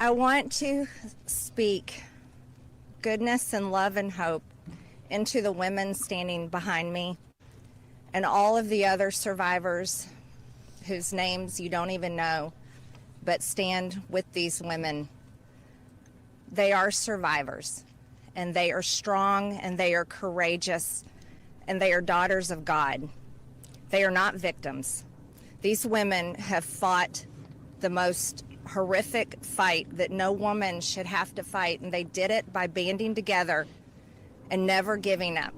I want to speak goodness and love and hope into the women standing behind me and all of the other survivors whose names you don't even know, but stand with these women. They are survivors, and they are strong, and they are courageous, and they are daughters of God. They are not victims. These women have fought the most horrific fight that no woman should have to fight, and they did it by banding together and never giving up.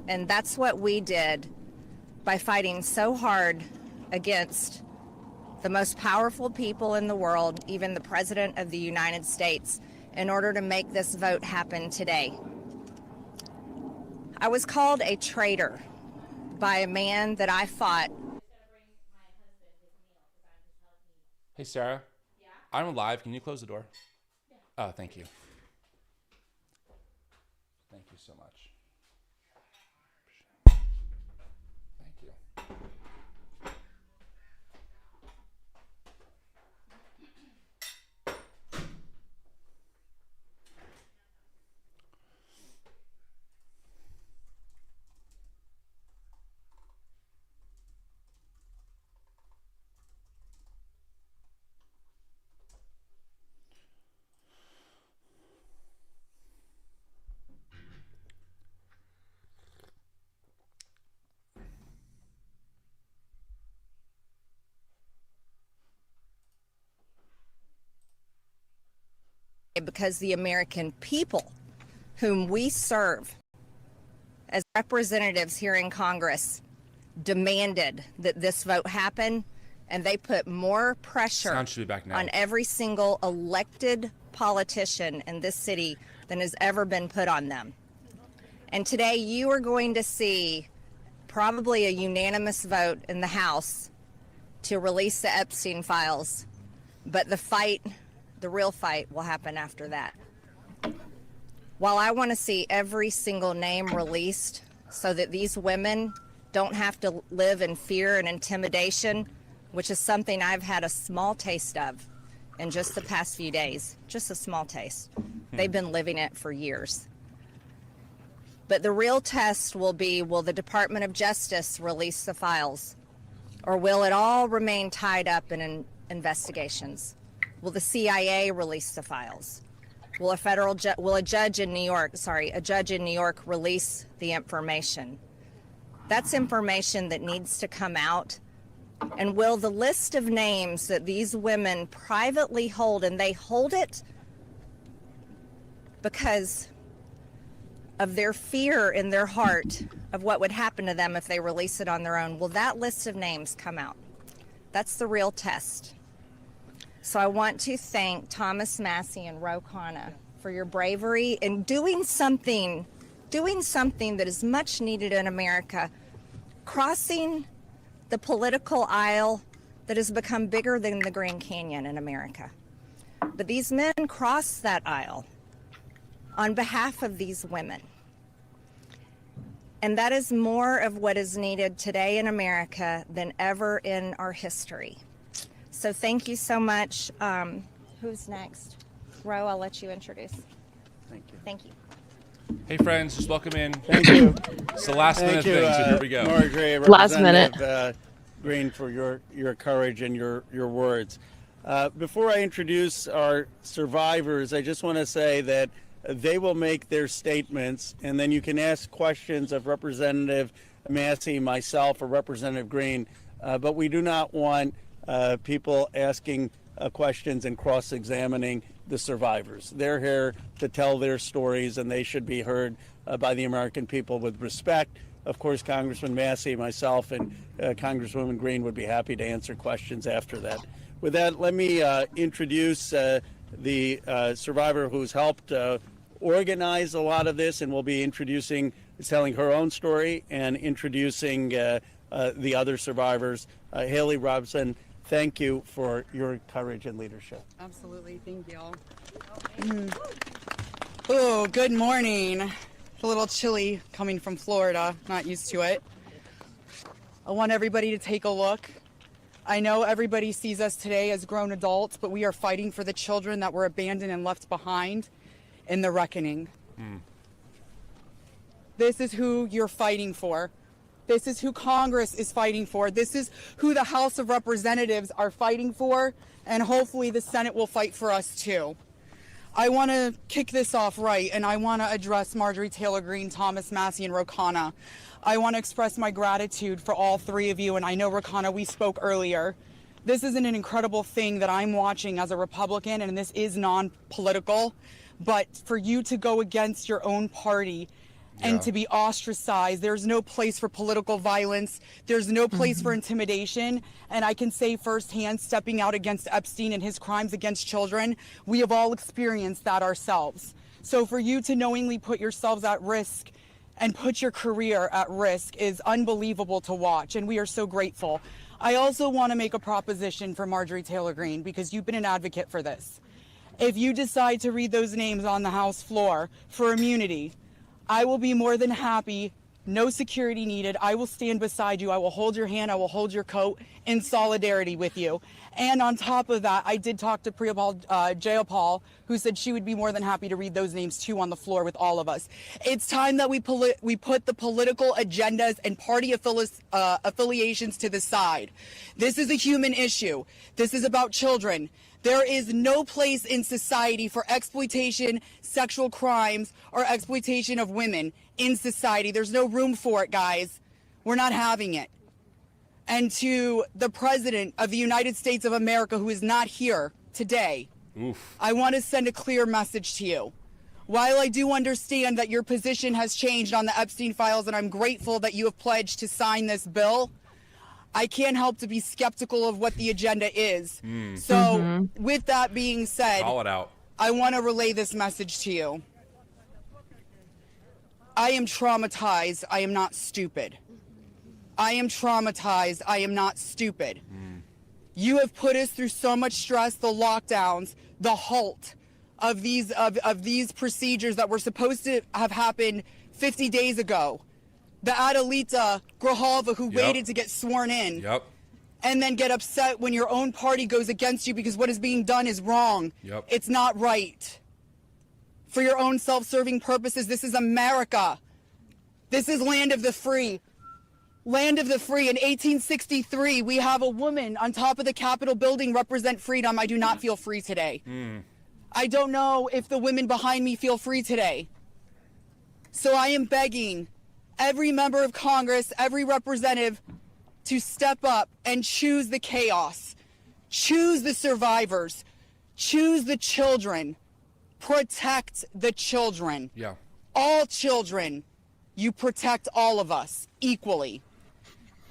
And that's what we did by fighting so hard against the most powerful people in the world, even the President of the United States, in order to make this vote happen today. I was called a traitor by a man that I fought. Hey, Sarah. Yeah? I'm live. Can you close the door? Yeah. Oh, thank you. Thank you so much. Thank you. Because the American people whom we serve as representatives here in Congress demanded that this vote happen, and they put more pressure on every single elected politician in this city than has ever been put on them. And today you are going to see probably a unanimous vote in the House to release the Epstein files, but the real fight will happen after that. While I want to see every single name released so that these women don't have to live in fear and intimidation, which is something I've had a small taste of in just the past few days, just a small taste. They've been living it for years. But the real test will be, will the Department of Justice release the files? Or will it all remain tied up in investigations? Will the CIA release the files? Will a judge in New York release the information? That's information that needs to come out. And will the list of names that these women privately hold, and they hold it because of their fear in their heart of what would happen to them if they release it on their own, will that list of names come out? That's the real test. So I want to thank Thomas Massey and Ro Khanna for your bravery in doing something that is much needed in America, crossing the political aisle that has become bigger than the Grand Canyon in America. But these men crossed that aisle on behalf of these women. And that is more of what is needed today in America than ever in our history. So thank you so much. Who's next? Ro, I'll let you introduce. Thank you. Thank you. Hey, friends, just welcome in. Thank you. It's the last minute thing, so here we go. Margaret, Last minute. Green, for your courage and your words. Before I introduce our survivors, I just want to say that they will make their statements, and then you can ask questions of Representative Massey, myself, or Representative Green, but we do not want people asking questions and cross-examining the survivors. They're here to tell their stories, and they should be heard by the American people with respect. Of course, Congressman Massey, myself, and Congresswoman Green would be happy to answer questions after that. With that, let me introduce the survivor who's helped organize a lot of this, and will be telling her own story and introducing the other survivors. Haley Robson, thank you for your courage and leadership. Absolutely, thank you all. Oh, good morning. It's a little chilly coming from Florida, not used to it. I want everybody to take a look I know everybody sees us today as grown adults, but we are fighting for the children that were abandoned and left behind in the reckoning. This is who you're fighting for. This is who Congress is fighting for. This is who the House of Representatives are fighting for, and hopefully the Senate will fight for us too. I want to kick this off right, and I want to address Marjorie Taylor Greene, Thomas Massie, and Rokana. I want to express my gratitude for all three of you, and I know, Rokana, we spoke earlier. This is an incredible thing that I'm watching as a Republican, and this is non-political, but for you to go against your own party and to be ostracized, there's no place for political violence, there's no place for intimidation, and I can say firsthand, stepping out against Epstein and his crimes against children, we have all experienced that ourselves. So for you to knowingly put yourselves at risk and put your career at risk is unbelievable to watch, and we are so grateful. I also want to make a proposition for Marjorie Taylor Greene, because you've been an advocate for this. If you decide to read those names on the House floor for immunity, I will be more than happy, no security needed. I will stand beside you. I will hold your hand. I will hold your coat in solidarity with you. And on top of that, I did talk to Jayapal, who said she would be more than happy to read those names too on the floor with all of us. It's time that we put the political agendas and party affiliations to the side. This is a human issue. This is about children. There is no place in society for exploitation, sexual crimes, or exploitation of women in society. There's no room for it, guys. We're not having it. And to the President of the United States of America, who is not here today, I want to send a clear message to you. While I do understand that your position has changed on the Epstein files, and I'm grateful that you have pledged to sign this bill, I can't help to be skeptical of what the agenda is. So with that being said, Call it out. I want to relay this message to you. I am traumatized. I am not stupid. I am traumatized. I am not stupid. You have put us through so much stress, the lockdowns, the halt of these procedures that were supposed to have happened 50 days ago. The Adelita Grijalva who waited to get sworn in. And then get upset when your own party goes against you because what is being done is wrong. It's not right. For your own self-serving purposes, this is America. This is land of the free. Land of the free. In 1863, we have a woman on top of the Capitol building represent freedom. I do not feel free today. I don't know if the women behind me feel free today. So I am begging every member of Congress, every representative, to step up and choose the chaos, choose the survivors, choose the children, protect the children. All children, you protect all of us equally.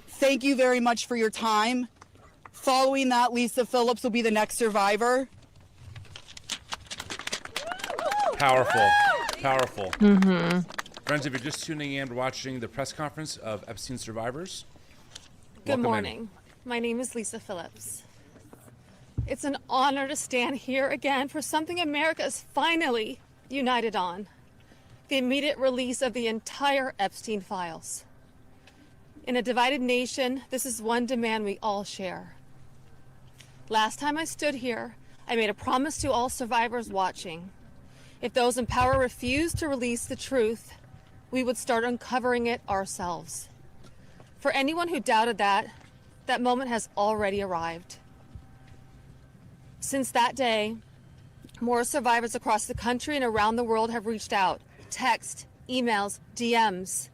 Thank you very much for your time. Following that, Lisa Phillips will be the next survivor. Powerful. Powerful. Friends, if you're just tuning in, we're watching the press conference of Epstein survivors. Good morning. My name is Lisa Phillips. It's an honor to stand here again for something America is finally united on: the immediate release of the entire Epstein files. In a divided nation, this is one demand we all share. Last time I stood here, I made a promise to all survivors watching. If those in power refused to release the truth, we would start uncovering it ourselves. For anyone who doubted that, that moment has already arrived. Since that day, more survivors across the country and around the world have reached out. Text, emails, DMs,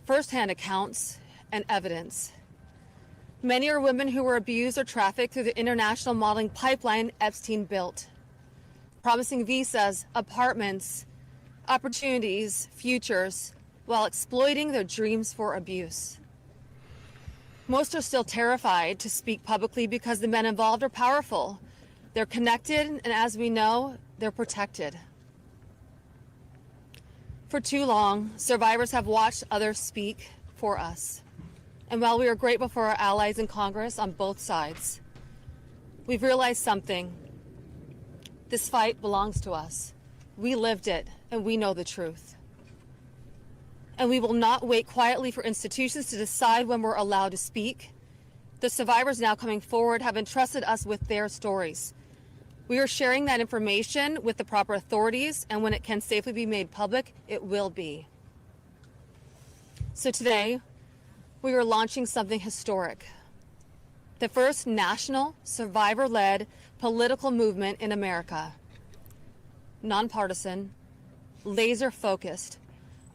firsthand accounts, and evidence. Many are women who were abused or trafficked through the international modeling pipeline Epstein built, promising visas, apartments, opportunities, futures, while exploiting their dreams for abuse. Most are still terrified to speak publicly because the men involved are powerful. They're connected, and as we know, they're protected. For too long, survivors have watched others speak for us. And while we are grateful for our allies in Congress on both sides, we've realized something. This fight belongs to us. We lived it, and we know the truth. And we will not wait quietly for institutions to decide when we're allowed to speak. The survivors now coming forward have entrusted us with their stories. We are sharing that information with the proper authorities, and when it can safely be made public, it will be. So today, we are launching something historic. The first national, survivor-led political movement in America. Nonpartisan, laser-focused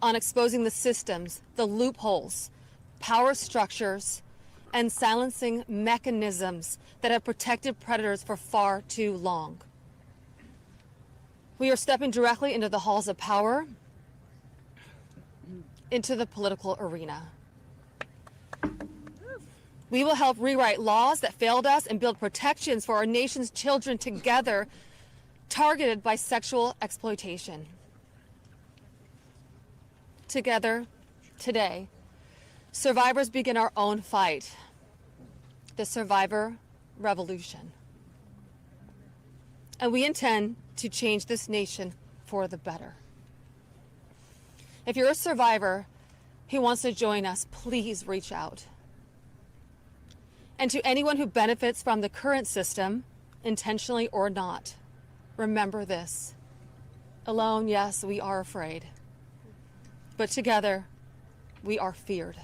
on exposing the systems, the loopholes, power structures, and silencing mechanisms that have protected predators for far too long. We are stepping directly into the halls of power, into the political arena. We will help rewrite laws that failed us and build protections for our nation's children together, targeted by sexual exploitation. Together, today, survivors begin our own fight, the survivor revolution. And we intend to change this nation for the better. If you're a survivor who wants to join us, please reach out. And to anyone who benefits from the current system, intentionally or not, remember this. Alone, yes, we are afraid. But together, we are feared.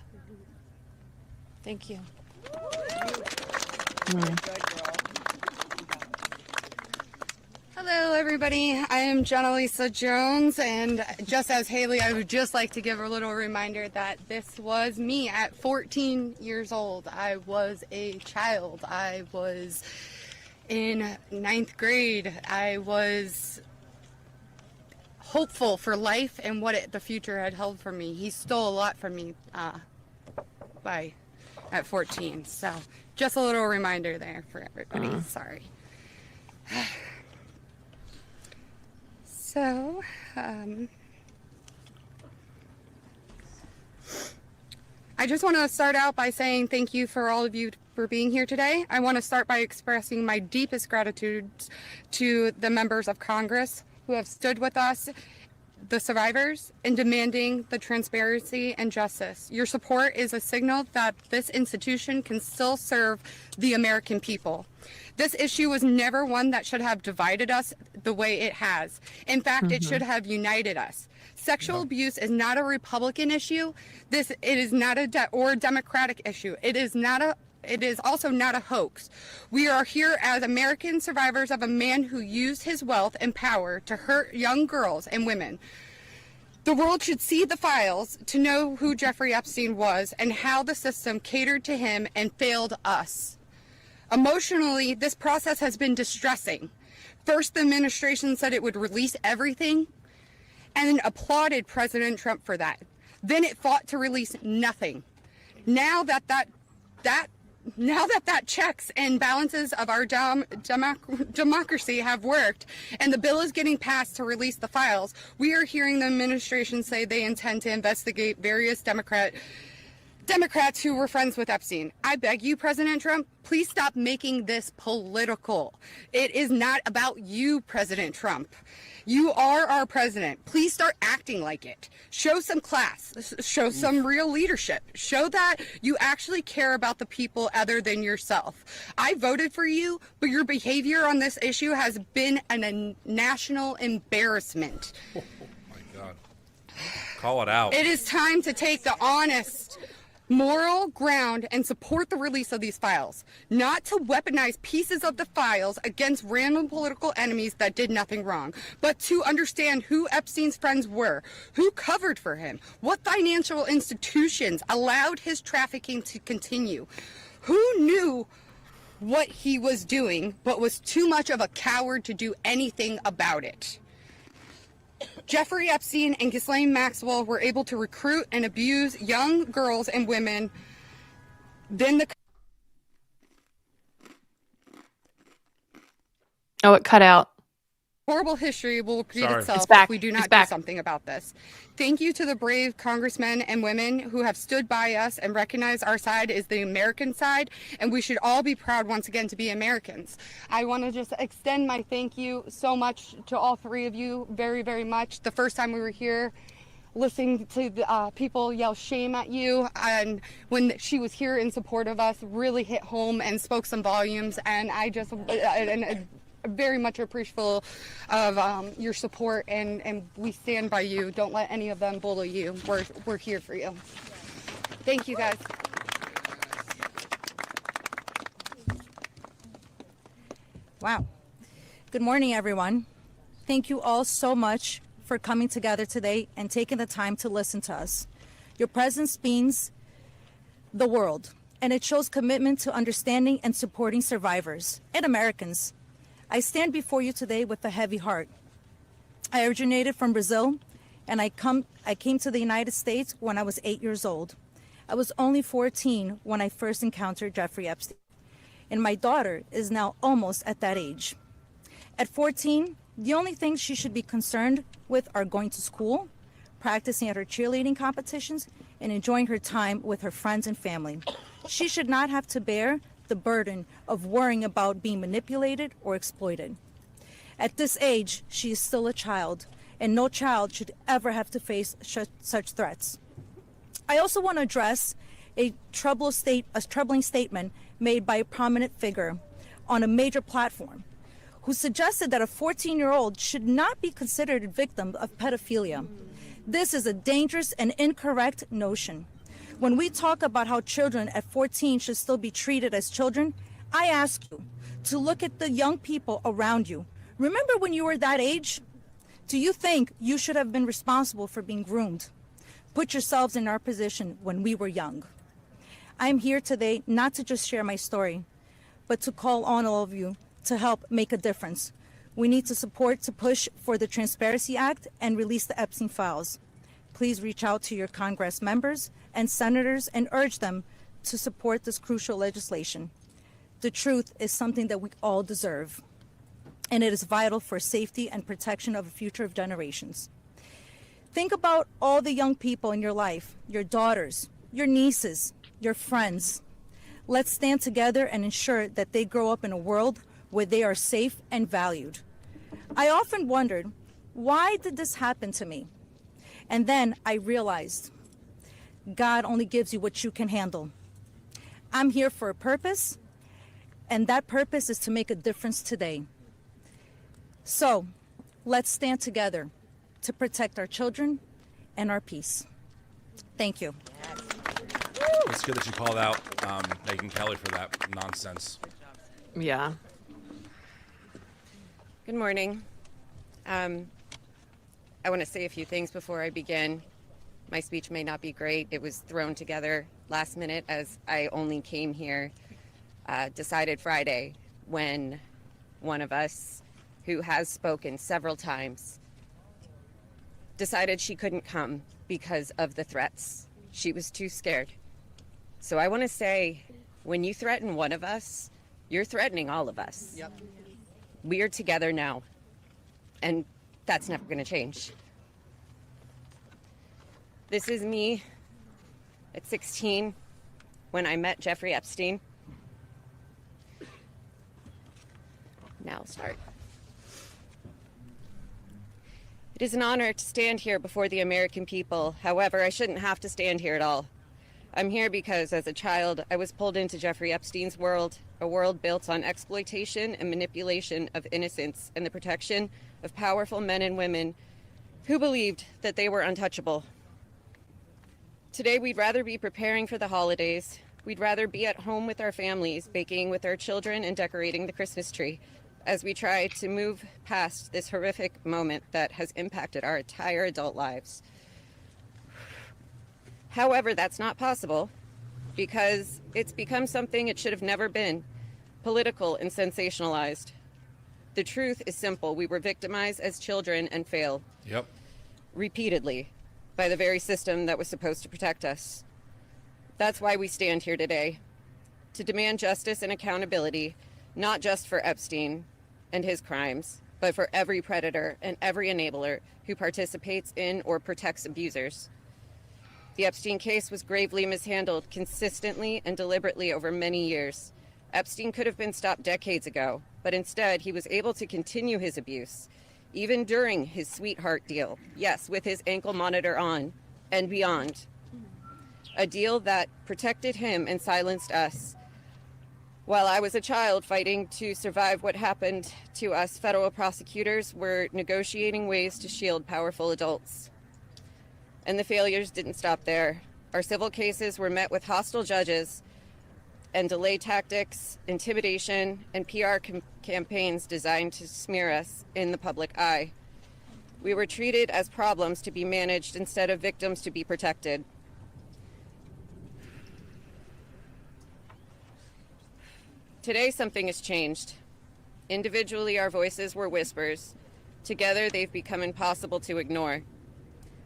Thank you. Hello, everybody. I am Jenna Jones, and just as Haley, I would just like to give a little reminder that this was me at 14 years old. I was a child. I was in 9th grade. I was hopeful for life and what the future had held for me. He stole a lot from me at 14. So just a little reminder there for everybody. Sorry. So, I just want to start out by saying thank you for all of you for being here today. I want to start by expressing my deepest gratitude to the members of Congress who have stood with us, the survivors, in demanding the transparency and justice. Your support is a signal that this institution can still serve the American people. This issue was never one that should have divided us the way it has. In fact, it should have united us. Sexual abuse is not a Republican issue. It is not a Democratic issue. It is also not a hoax. We are here as American survivors of a man who used his wealth and power to hurt young girls and women. The world should see the files to know who Jeffrey Epstein was and how the system catered to him and failed us. Emotionally, this process has been distressing. First, the administration said it would release everything and applauded President Trump for that. Then it fought to release nothing. Now that checks and balances of our democracy have worked and the bill is getting passed to release the files, we are hearing the administration say they intend to investigate various Democrats who were friends with Epstein. I beg you, President Trump, please stop making this political. It is not about you, President Trump. You are our president. Please start acting like it. Show some class. Show some real leadership. Show that you actually care about the people other than yourself. I voted for you, but your behavior on this issue has been a national embarrassment. Oh my God. Call it out. It is time to take the honest, moral ground and support the release of these files, not to weaponize pieces of the files against random political enemies that did nothing wrong, but to understand who Epstein's friends were, who covered for him, what financial institutions allowed his trafficking to continue, who knew what he was doing but was too much of a coward to do anything about it. Jeffrey Epstein and Ghislaine Maxwell were able to recruit and abuse young girls and women. Then it cut out. Horrible history will repeat itself It's back. if we do not It's do back. something about this. Thank you to the brave congressmen and women who have stood by us and recognized our side is the American side, and we should all be proud once again to be Americans. I want to just extend my thank you so much to all three of you, very, very much. The first time we were here, listening to people yell shame at you. And when she was here in support of us, really hit home and spoke some volumes. And I just very much appreciative of your support, and we stand by you. Don't let any of them bully you. We're here for you. Thank you, guys. Wow. Good morning, everyone. Thank you all so much for coming together today and taking the time to listen to us. Your presence means the world, and it shows commitment to understanding and supporting survivors and Americans. I stand before you today with a heavy heart. I originated from Brazil, and I came to the United States when I was 8 years old. I was only 14 when I first encountered Jeffrey Epstein, and my daughter is now almost at that age. At 14, the only things she should be concerned with are going to school, practicing at her cheerleading competitions, and enjoying her time with her friends and family. She should not have to bear the burden of worrying about being manipulated or exploited. At this age, she is still a child, and no child should ever have to face such threats. I also want to address a troubling statement made by a prominent figure on a major platform who suggested that a 14-year-old should not be considered a victim of pedophilia. This is a dangerous and incorrect notion. When we talk about how children at 14 should still be treated as children, I ask you to look at the young people around you. Remember when you were that age? Do you think you should have been responsible for being groomed? Put yourselves in our position when we were young. I'm here today not to just share my story, but to call on all of you to help make a difference. We need to support to push for the Transparency Act and release the Epstein files. Please reach out to your Congress members and senators and urge them to support this crucial legislation. The truth is something that we all deserve, and it is vital for safety and protection of the future of generations. Think about all the young people in your life, your daughters, your nieces, your friends. Let's stand together and ensure that they grow up in a world where they are safe and valued. I often wondered, why did this happen to me? And then I realized, God only gives you what you can handle. I'm here for a purpose, and that purpose is to make a difference today. So let's stand together to protect our children and our peace. Thank you. It's good that you called out Megyn Kelly for that nonsense. Yeah. Good morning. I want to say a few things before I begin. My speech may not be great. It was thrown together last minute as I only came here, decided Friday, when one of us, who has spoken several times, decided she couldn't come because of the threats. She was too scared. So I want to say, when you threaten one of us, you're threatening all of us. Yep. We are together now, and that's never going to change. This is me at 16 when I met Jeffrey Epstein. Now I'll start. It is an honor to stand here before the American people. However, I shouldn't have to stand here at all. I'm here because as a child, I was pulled into Jeffrey Epstein's world, a world built on exploitation and manipulation of innocence and the protection of powerful men and women who believed that they were untouchable. Today, we'd rather be preparing for the holidays. We'd rather be at home with our families, baking with our children and decorating the Christmas tree as we try to move past this horrific moment that has impacted our entire adult lives. However, that's not possible because it's become something it should have never been, political and sensationalized. The truth is simple. We were victimized as children and failed. Yep. Repeatedly by the very system that was supposed to protect us. That's why we stand here today, to demand justice and accountability, not just for Epstein and his crimes, but for every predator and every enabler who participates in or protects abusers. The Epstein case was gravely mishandled consistently and deliberately over many years. Epstein could have been stopped decades ago, but instead he was able to continue his abuse. even during his sweetheart deal, yes, with his ankle monitor on and beyond. A deal that protected him and silenced us. While I was a child fighting to survive what happened to us, federal prosecutors were negotiating ways to shield powerful adults. And the failures didn't stop there. Our civil cases were met with hostile judges and delay tactics, intimidation, and PR campaigns designed to smear us in the public eye. We were treated as problems to be managed instead of victims to be protected. Today, something has changed. Individually, our voices were whispers. Together, they've become impossible to ignore.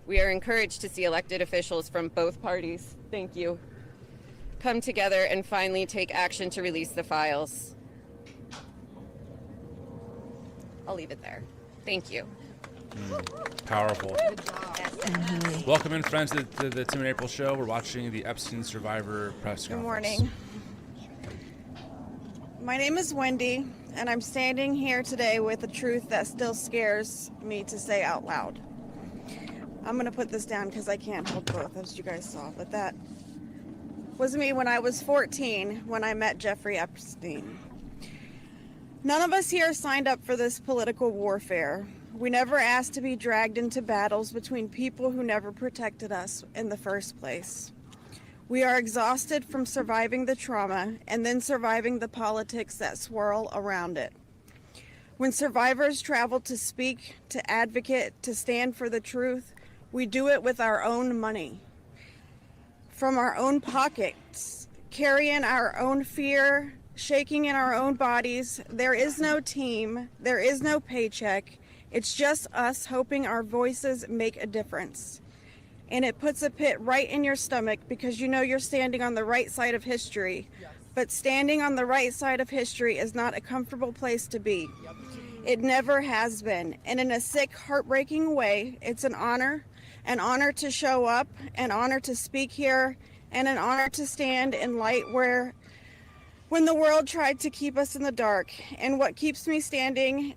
We are encouraged to see elected officials from both parties, thank you, come together and finally take action to release the files. I'll leave it there. Thank you. Powerful. Welcome in, friends, to the Tim and April show. We're watching the Epstein survivor press conference. Good morning. My name is Wendy, and I'm standing here today with a truth that still scares me to say out loud. I'm going to put this down because I can't hold both, as you guys saw, but that was me when I was 14 when I met Jeffrey Epstein. None of us here signed up for this political warfare. We never asked to be dragged into battles between people who never protected us in the first place. We are exhausted from surviving the trauma and then surviving the politics that swirl around it. When survivors travel to speak, to advocate, to stand for the truth, we do it with our own money, from our own pockets, carrying our own fear, shaking in our own bodies. There is no team, there is no paycheck. It's just us hoping our voices make a difference. And it puts a pit right in your stomach because you know you're standing on the right side of history. Yes. But standing on the right side of history is not a comfortable place to be. Yep. It never has been. And in a sick, heartbreaking way, it's an honor to show up, an honor to speak here, and an honor to stand in light when the world tried to keep us in the dark. And what keeps me standing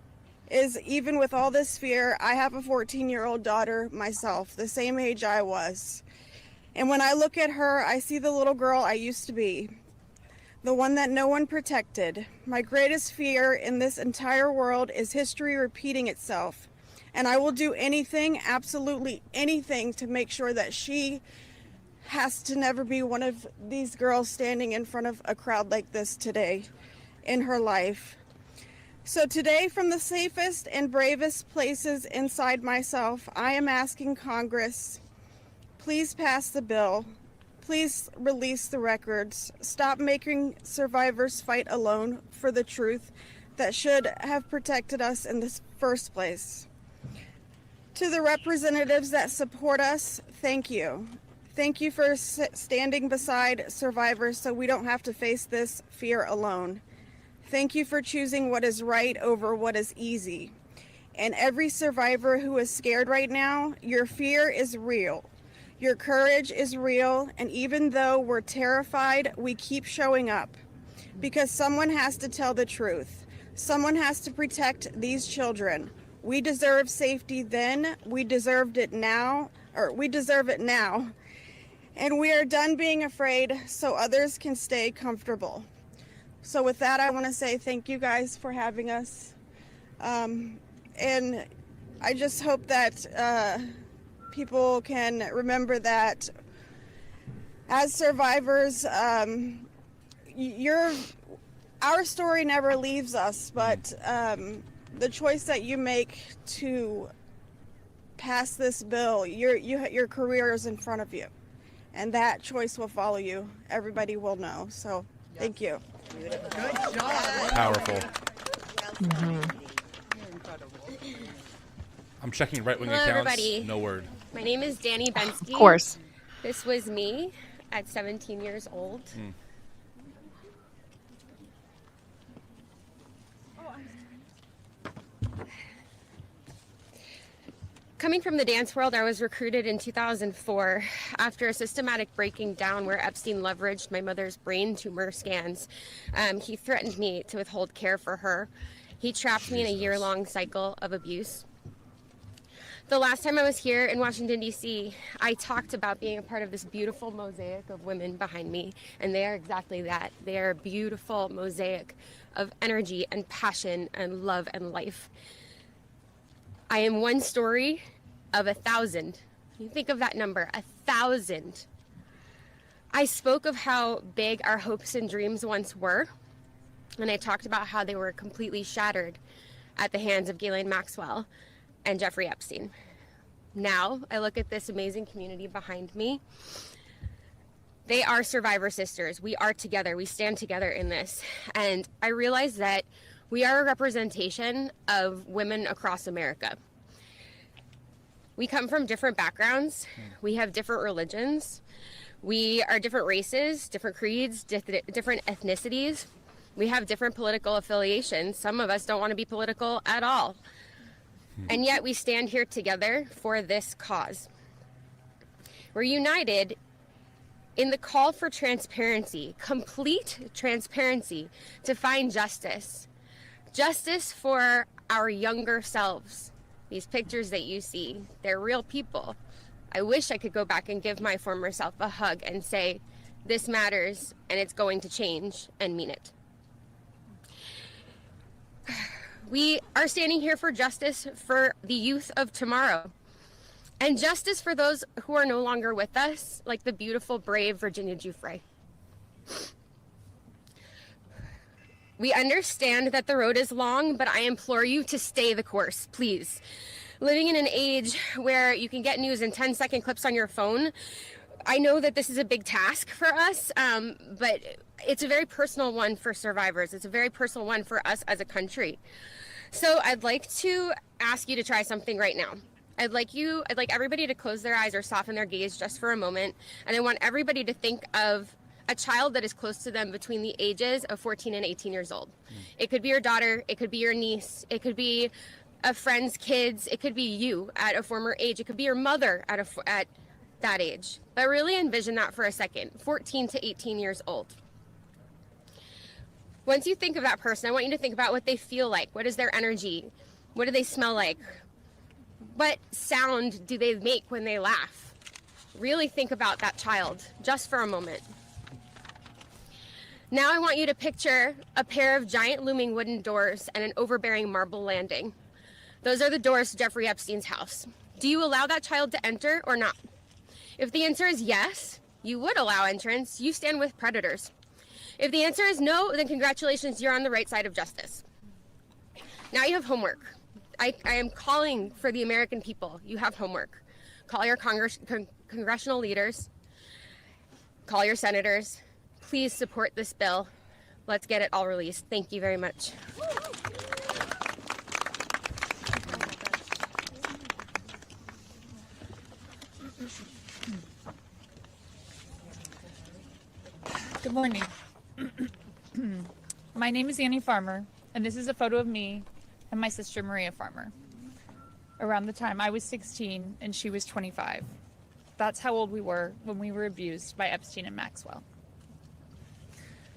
is, even with all this fear, I have a 14-year-old daughter myself, the same age I was. And when I look at her, I see the little girl I used to be, the one that no one protected. My greatest fear in this entire world is history repeating itself. And I will do anything, absolutely anything, to make sure that she has to never be one of these girls standing in front of a crowd like this today in her life. So today, from the safest and bravest places inside myself, I am asking Congress, please pass the bill. Please release the records. Stop making survivors fight alone for the truth that should have protected us in the first place. To the representatives that support us, thank you. Thank you for standing beside survivors so we don't have to face this fear alone. Thank you for choosing what is right over what is easy. And every survivor who is scared right now, your fear is real. Your courage is real. And even though we're terrified, we keep showing up. Because someone has to tell the truth. Someone has to protect these children. We deserve safety then. We deserve it now. And we are done being afraid so others can stay comfortable. So with that, I want to say thank you guys for having us. And I just hope that people can remember that as survivors, our story never leaves us, but the choice that you make to pass this bill, your career is in front of you. And that choice will follow you. Everybody will know. So thank you. Good job. Powerful. I'm checking right-wing accounts. Everybody. No word. My name is Danny Bensky. Of course. This was me at 17 years old. Coming from the dance world, I was recruited in 2004 after a systematic breaking down where Epstein leveraged my mother's brain tumor scans. He threatened me to withhold care for her. He trapped me in a year-long cycle of abuse. The last time I was here in Washington, D.C., I talked about being a part of this beautiful mosaic of women behind me, and they are exactly that. They are a beautiful mosaic of energy and passion and love and life. I am one story of 1,000. You think of that number, 1,000. I spoke of how big our hopes and dreams once were, and I talked about how they were completely shattered at the hands of Ghislaine Maxwell and Jeffrey Epstein. Now I look at this amazing community behind me. They are survivor sisters. We are together. We stand together in this. And I realize that we are a representation of women across America. We come from different backgrounds. We have different religions. We are different races, different creeds, different ethnicities. We have different political affiliations. Some of us don't want to be political at all. And yet we stand here together for this cause. We're united in the call for transparency, complete transparency, to find justice. Justice for our younger selves. These pictures that you see, they're real people. I wish I could go back and give my former self a hug and say, this matters and it's going to change, and mean it. We are standing here for justice for the youth of tomorrow, and justice for those who are no longer with us, like the beautiful, brave Virginia Giuffre. We understand that the road is long, but I implore you to stay the course, please. Living in an age where you can get news in 10-second clips on your phone, I know that this is a big task for us, but it's a very personal one for survivors. It's a very personal one for us as a country. So I'd like to ask you to try something right now. I'd like everybody to close their eyes or soften their gaze just for a moment. And I want everybody to think of a child that is close to them between the ages of 14 and 18 years old. It could be your daughter, it could be your niece, it could be a friend's kids, it could be you at a former age, it could be your mother at that age. But really envision that for a second, 14 to 18 years old. Once you think of that person, I want you to think about what they feel like. What is their energy? What do they smell like? What sound do they make when they laugh? Really think about that child just for a moment. Now I want you to picture a pair of giant looming wooden doors and an overbearing marble landing. Those are the doors to Jeffrey Epstein's house. Do you allow that child to enter or not? If the answer is yes, you would allow entrance. You stand with predators. If the answer is no, then congratulations, you're on the right side of justice. Now you have homework. I am calling for the American people. You have homework. Call your congressional leaders. Call your senators. Please support this bill. Let's get it all released. Thank you very much. Good morning. My name is Annie Farmer, and this is a photo of me and my sister Maria Farmer. Around the time I was 16 and she was 25. That's how old we were when we were abused by Epstein and Maxwell.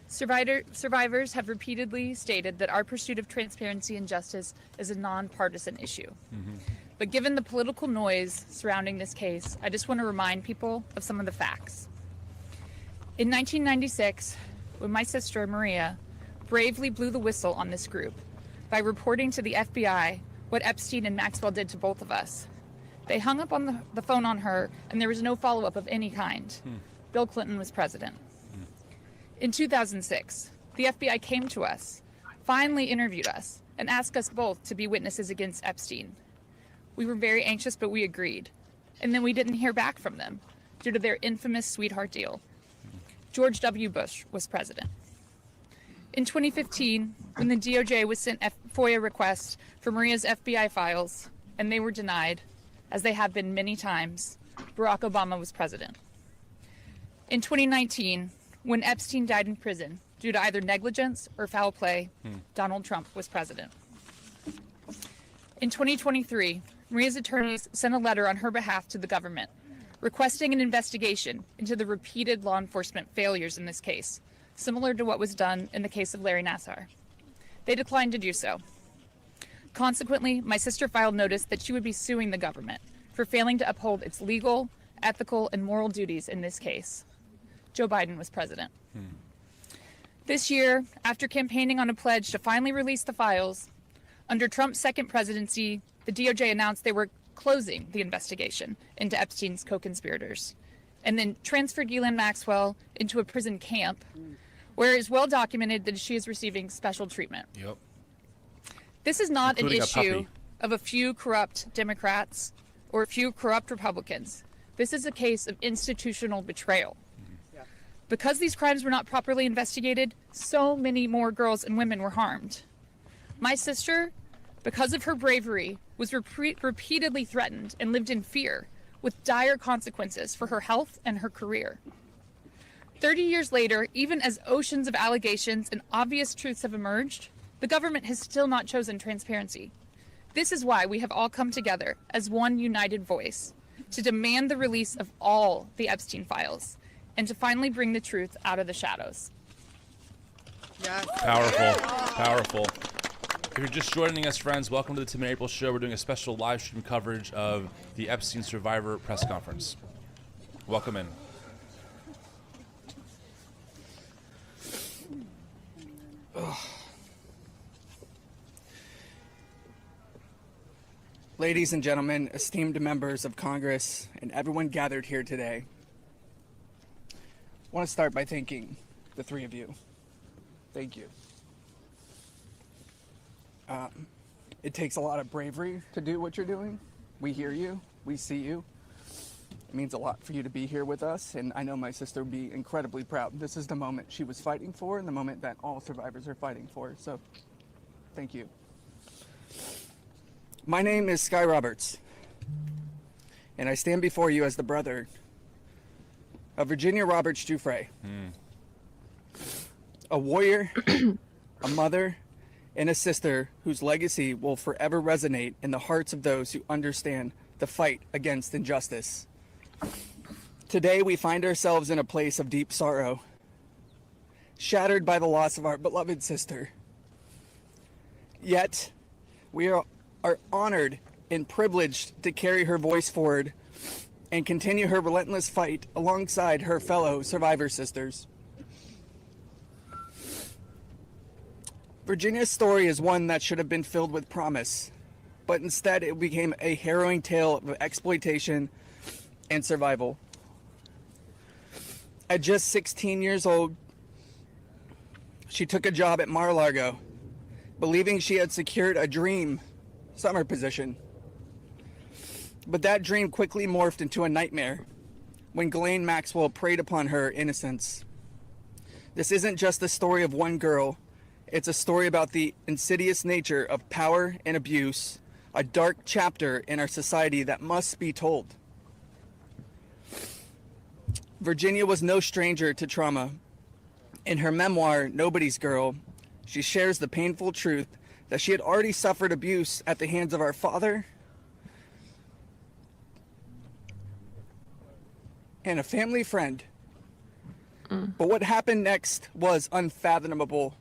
Survivors have repeatedly stated that our pursuit of transparency and justice is a nonpartisan issue. But given the political noise surrounding this case, I just want to remind people of some of the facts. In 1996, when my sister Maria bravely blew the whistle on this group by reporting to the FBI what Epstein and Maxwell did to both of us, they hung up on the phone on her, and there was no follow-up of any kind. Bill Clinton was president. In 2006, the FBI came to us, finally interviewed us, and asked us both to be witnesses against Epstein. We were very anxious, but we agreed. And then we didn't hear back from them due to their infamous sweetheart deal. George W. Bush was president. In 2015, when the DOJ was sent FOIA requests for Maria's FBI files, and they were denied, as they have been many times, Barack Obama was president. In 2019, when Epstein died in prison due to either negligence or foul play, Donald Trump was president. In 2023, Maria's attorneys sent a letter on her behalf to the government, requesting an investigation into the repeated law enforcement failures in this case, similar to what was done in the case of Larry Nassar. They declined to do so. Consequently, my sister filed notice that she would be suing the government for failing to uphold its legal, ethical, and moral duties in this case. Joe Biden was president. This year, after campaigning on a pledge to finally release the files, under Trump's second presidency, the DOJ announced they were closing the investigation into Epstein's co-conspirators, and then transferred Ghislaine Maxwell into a prison camp where it is well documented that she is receiving special treatment. Yep. This is not an Including a issue puppy. of a few corrupt Democrats or a few corrupt Republicans. This is a case of institutional betrayal. Because these crimes were not properly investigated, so many more girls and women were harmed. My sister, because of her bravery, was repeatedly threatened and lived in fear, with dire consequences for her health and her career. 30 years later, even as oceans of allegations and obvious truths have emerged, the government has still not chosen transparency. This is why we have all come together as one united voice to demand the release of all the Epstein files and to finally bring the truth out of the shadows. Yes. Powerful. Powerful. If you're just joining us, friends, welcome to the Tim and April Show. We're doing a special live stream coverage of the Epstein Survivor press conference. Welcome in. Ladies and gentlemen, esteemed members of Congress, and everyone gathered here today, I want to start by thanking the three of you. Thank you. It takes a lot of bravery to do what you're doing. We hear you. We see you. It means a lot for you to be here with us, and I know my sister would be incredibly proud. This is the moment she was fighting for and the moment that all survivors are fighting for, so thank you. My name is Sky Roberts, and I stand before you as the brother of Virginia Roberts Giuffre, a warrior, a mother, and a sister whose legacy will forever resonate in the hearts of those who understand the fight against injustice. Today, we find ourselves in a place of deep sorrow, shattered by the loss of our beloved sister. Yet, we are honored and privileged to carry her voice forward and continue her relentless fight alongside her fellow survivor sisters. Virginia's story is one that should have been filled with promise, but instead it became a harrowing tale of exploitation and survival. At just 16 years old, she took a job at Mar-a-Lago, believing she had secured a dream summer position. But that dream quickly morphed into a nightmare when Ghislaine Maxwell preyed upon her innocence. This isn't just the story of one girl. It's a story about the insidious nature of power and abuse, a dark chapter in our society that must be told. Virginia was no stranger to trauma. In her memoir, Nobody's Girl, she shares the painful truth that she had already suffered abuse at the hands of our father and a family friend. But what happened next was unfathomable.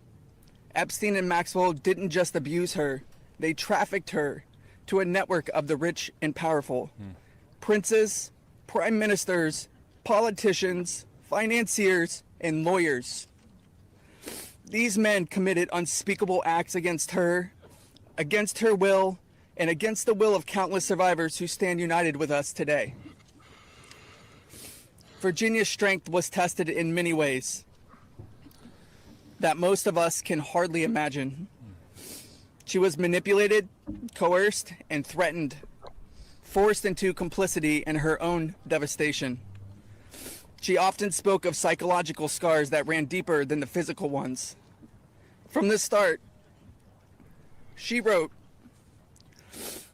Epstein and Maxwell didn't just abuse her, they trafficked her to a network of the rich and powerful. Princes, prime ministers, politicians, financiers, and lawyers. These men committed unspeakable acts against her will, and against the will of countless survivors who stand united with us today. Virginia's strength was tested in many ways that most of us can hardly imagine. She was manipulated, coerced, and threatened, forced into complicity in her own devastation. She often spoke of psychological scars that ran deeper than the physical ones. From the start, she wrote,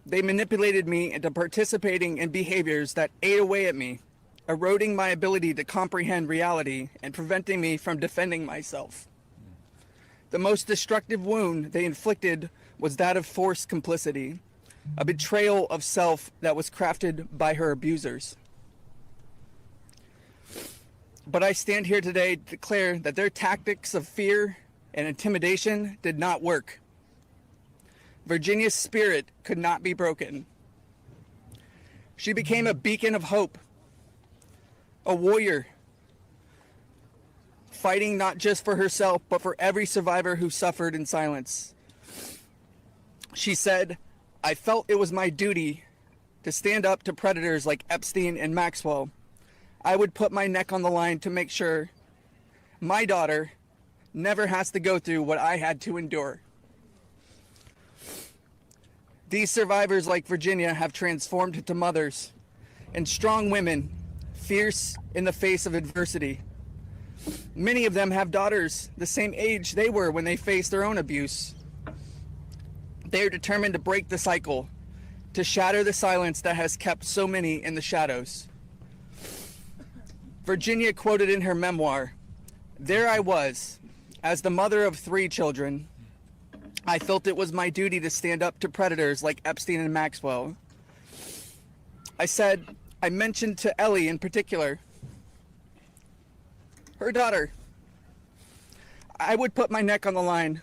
"They manipulated me into participating in behaviors that ate away at me, eroding my ability to comprehend reality and preventing me from defending myself. The most destructive wound they inflicted was that of forced complicity, a betrayal of self that was crafted by her abusers. But I stand here today to declare that their tactics of fear and intimidation did not work. Virginia's spirit could not be broken. She became a beacon of hope, a warrior, fighting not just for herself, but for every survivor who suffered in silence. She said, "I felt it was my duty to stand up to predators like Epstein and Maxwell. I would put my neck on the line to make sure my daughter never has to go through what I had to endure." These survivors, like Virginia, have transformed into mothers and strong women, fierce in the face of adversity. Many of them have daughters the same age they were when they faced their own abuse. They are determined to break the cycle, to shatter the silence that has kept so many in the shadows. Virginia quoted in her memoir, "There I was, as the mother of 3 children. I felt it was my duty to stand up to predators like Epstein and Maxwell." I mentioned to Ellie in particular, her daughter, I would put my neck on the line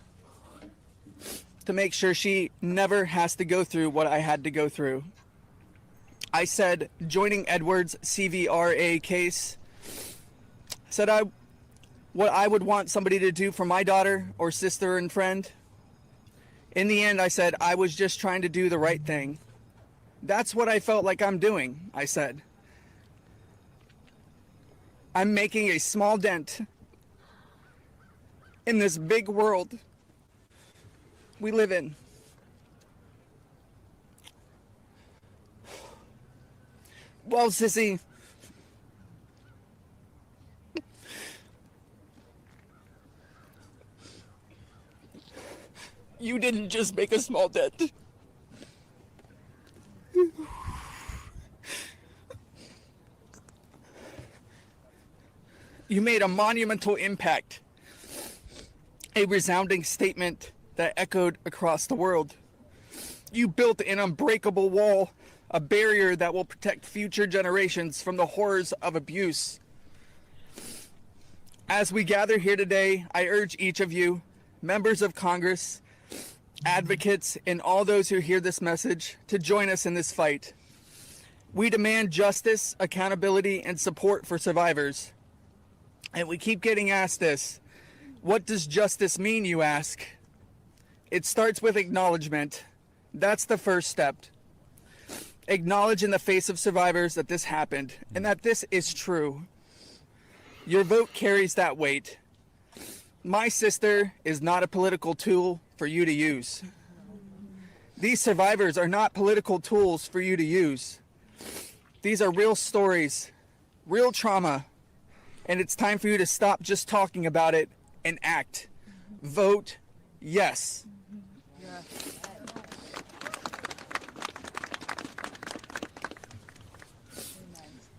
to make sure she never has to go through what I had to go through. I said, joining Edward's CVRA case, what I would want somebody to do for my daughter or sister and friend. In the end, I said, I was just trying to do the right thing. That's what I felt like I'm doing, I said. I'm making a small dent in this big world we live in. Well, sissy, you didn't just make a small dent. You made a monumental impact, a resounding statement that echoed across the world. You built an unbreakable wall, a barrier that will protect future generations from the horrors of abuse. As we gather here today, I urge each of you, members of Congress, advocates, and all those who hear this message, to join us in this fight. We demand justice, accountability, and support for survivors. And we keep getting asked this. What does justice mean, you ask? It starts with acknowledgement. That's the first step. Acknowledge in the face of survivors that this happened and that this is true. Your vote carries that weight. My sister is not a political tool for you to use. These survivors are not political tools for you to use. These are real stories, real trauma, and it's time for you to stop just talking about it and act. Vote yes.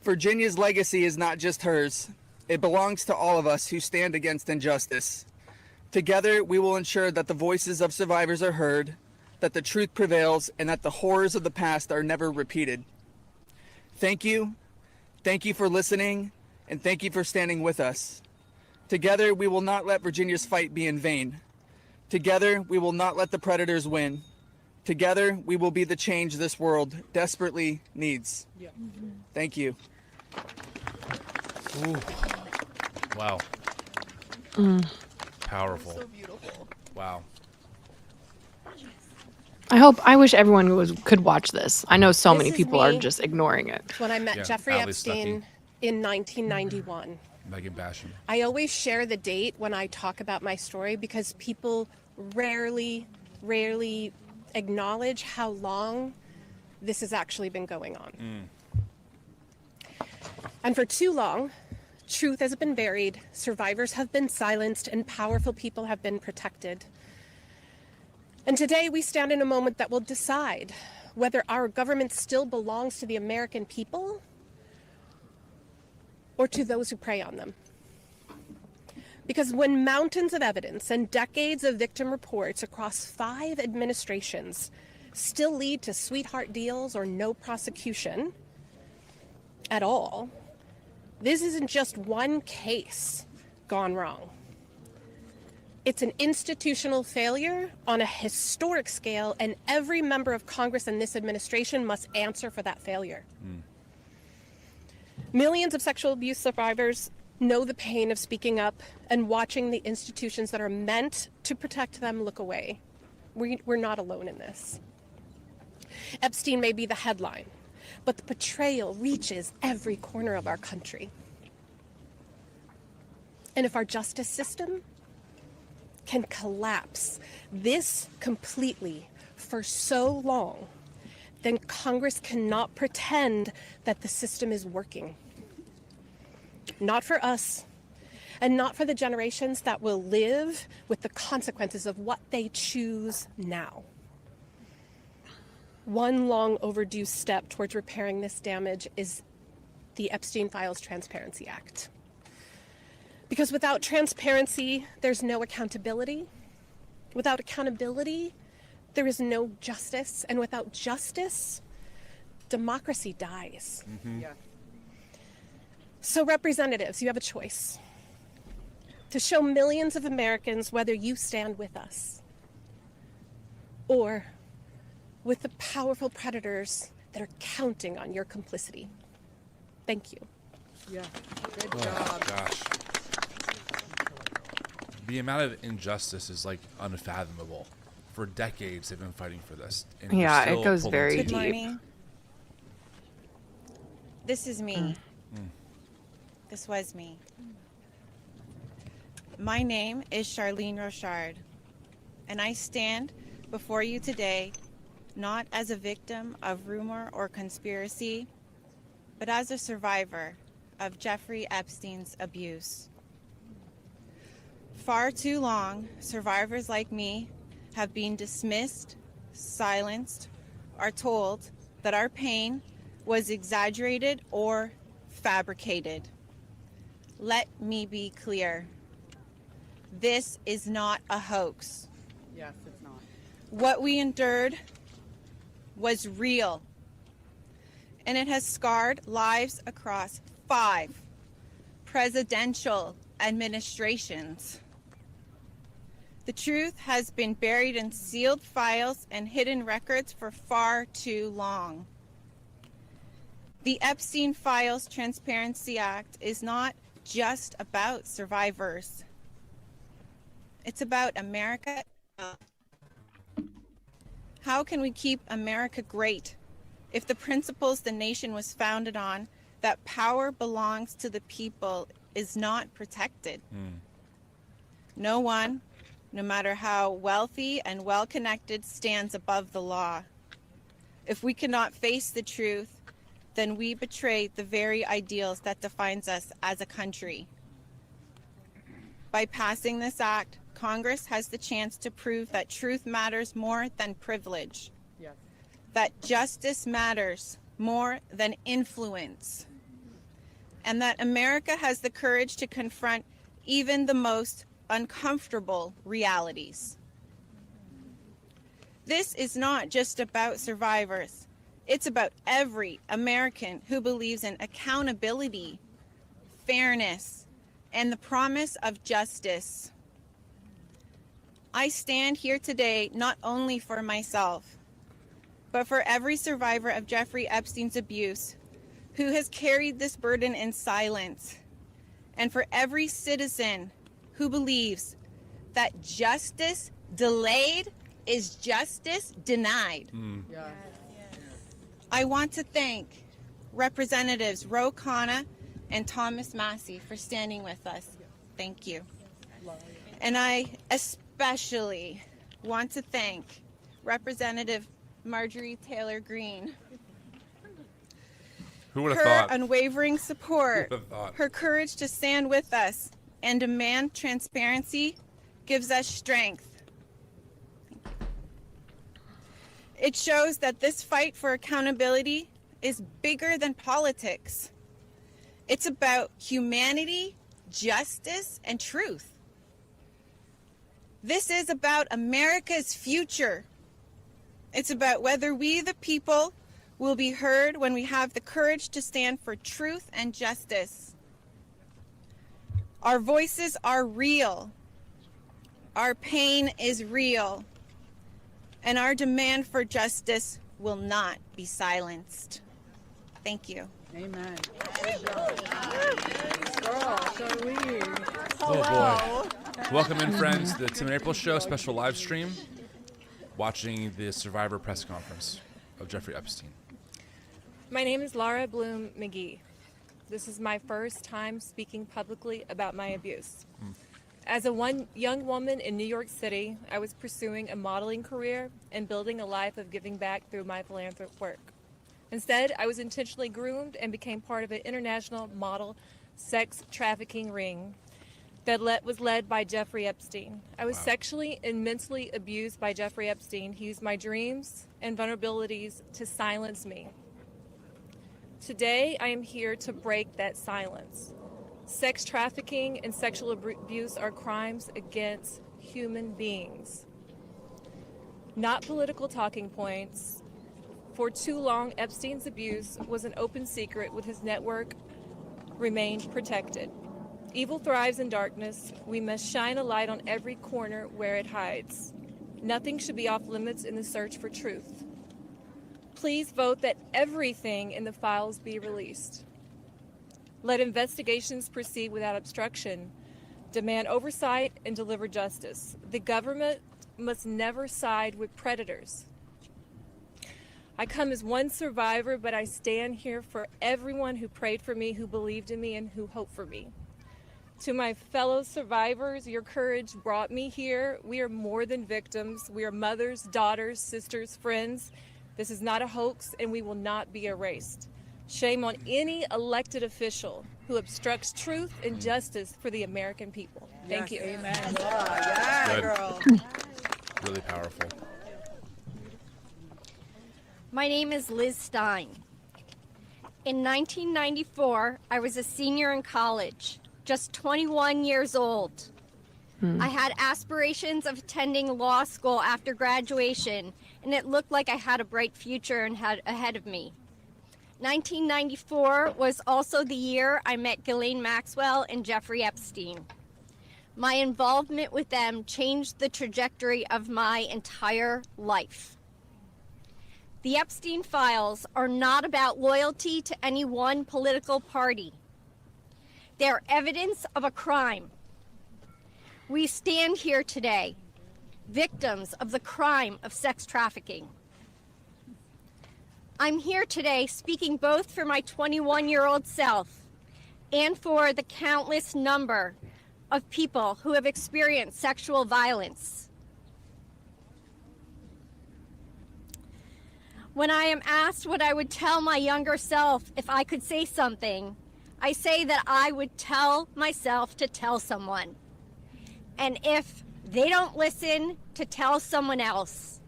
Virginia's legacy is not just hers. It belongs to all of us who stand against injustice. Together, we will ensure that the voices of survivors are heard, that the truth prevails, and that the horrors of the past are never repeated. Thank you. Thank you for listening, and thank you for standing with us. Together, we will not let Virginia's fight be in vain. Together, we will not let the predators win. Together, we will be the change this world desperately needs. Thank you. Ooh. Wow. Powerful. So beautiful. Wow. I wish everyone could watch this. I know so many people are just ignoring it. When I met Jeffrey Epstein in 1991. Megan Basham. I always share the date when I talk about my story because people rarely acknowledge how long this has actually been going on. And for too long, truth has been buried, survivors have been silenced, and powerful people have been protected. And today we stand in a moment that will decide whether our government still belongs to the American people or to those who prey on them. Because when mountains of evidence and decades of victim reports across 5 administrations still lead to sweetheart deals or no prosecution at all, this isn't just one case gone wrong. It's an institutional failure on a historic scale, and every member of Congress and this administration must answer for that failure. Millions of sexual abuse survivors know the pain of speaking up and watching the institutions that are meant to protect them look away. We're not alone in this. Epstein may be the headline, but the betrayal reaches every corner of our country. And if our justice system can collapse this completely for so long, then Congress cannot pretend that the system is working. Not for us, and not for the generations that will live with the consequences of what they choose now. One long overdue step towards repairing this damage is the Epstein Files Transparency Act. Because without transparency, there's no accountability. Without accountability, there is no justice. And without justice, democracy dies. Yeah. So representatives, you have a choice to show millions of Americans whether you stand with us or with the powerful predators that are counting on your complicity. Thank you. Yeah. Good job. Gosh. The amount of injustice is like unfathomable. For decades, they've been fighting for this. And we're Yeah, still it goes pulling very teeth. Good morning. This is me. This was me. My name is Charlene Rochard, and I stand before you today not as a victim of rumor or conspiracy, but as a survivor of Jeffrey Epstein's abuse. Far too long, survivors like me have been dismissed, silenced, or told that our pain was exaggerated or fabricated. Let me be clear. This is not a hoax. Yes, it's not. What we endured was real, and it has scarred lives across 5 presidential administrations. The truth has been buried in sealed files and hidden records for far too long. The Epstein Files Transparency Act is not just about survivors. It's about America. How can we keep America great if the principles the nation was founded on, that power belongs to the people, is not protected? No one, no matter how wealthy and well-connected, stands above the law. If we cannot face the truth, then we betray the very ideals that defines us as a country. By passing this act, Congress has the chance to prove that truth matters more than privilege. Yes. That justice matters more than influence. And that America has the courage to confront even the most uncomfortable realities. This is not just about survivors. It's about every American who believes in accountability, fairness, and the promise of justice. I stand here today not only for myself, but for every survivor of Jeffrey Epstein's abuse who has carried this burden in silence, and for every citizen who believes that justice delayed is justice denied. Yes. I want to thank Representatives Ro Khanna and Thomas Massey for standing with us. Thank you. And I especially want to thank Representative Marjorie Taylor Greene. Who would have Her thought? unwavering support, Who would have thought? her courage to stand with us and demand transparency gives us strength. It shows that this fight for accountability is bigger than politics. It's about humanity, justice, and truth. This is about America's future. It's about whether we, the people, will be heard when we have the courage to stand for truth and justice. Our voices are real. Our pain is real, and our demand for justice will not be silenced. Thank you. Amen. Oh boy. Welcome in, friends, to the Tim and April Show special live stream, watching the Survivor press conference of Jeffrey Epstein. My name is Laura Bloom McGee. This is my first time speaking publicly about my abuse. As a young woman in New York City, I was pursuing a modeling career and building a life of giving back through my philanthropic work. Instead, I was intentionally groomed and became part of an international model sex trafficking ring that was led by Jeffrey Epstein. I was sexually and mentally abused by Jeffrey Epstein. He used my dreams and vulnerabilities to silence me. Today, I am here to break that silence. Sex trafficking and sexual abuse are crimes against human beings, not political talking points. For too long, Epstein's abuse was an open secret, with his network remained protected. Evil thrives in darkness. We must shine a light on every corner where it hides. Nothing should be off limits in the search for truth. Please vote that everything in the files be released. Let investigations proceed without obstruction. Demand oversight and deliver justice. The government must never side with predators. I come as one survivor, but I stand here for everyone who prayed for me, who believed in me, and who hoped for me. To my fellow survivors, your courage brought me here. We are more than victims. We are mothers, daughters, sisters, friends. This is not a hoax, and we will not be erased. Shame on any elected official who obstructs truth and justice for the American people. Thank you. Amen. Good. Girl. Really powerful. My name is Liz Stein. In 1994, I was a senior in college, just 21 years old. I had aspirations of attending law school after graduation, and it looked like I had a bright future ahead of me. 1994 was also the year I met Ghislaine Maxwell and Jeffrey Epstein. My involvement with them changed the trajectory of my entire life. The Epstein files are not about loyalty to any one political party. They are evidence of a crime. We stand here today, victims of the crime of sex trafficking. I'm here today speaking both for my 21-year-old self and for the countless number of people who have experienced sexual violence. When I am asked what I would tell my younger self if I could say something, I say that I would tell myself to tell someone. And if they don't listen, to tell someone else.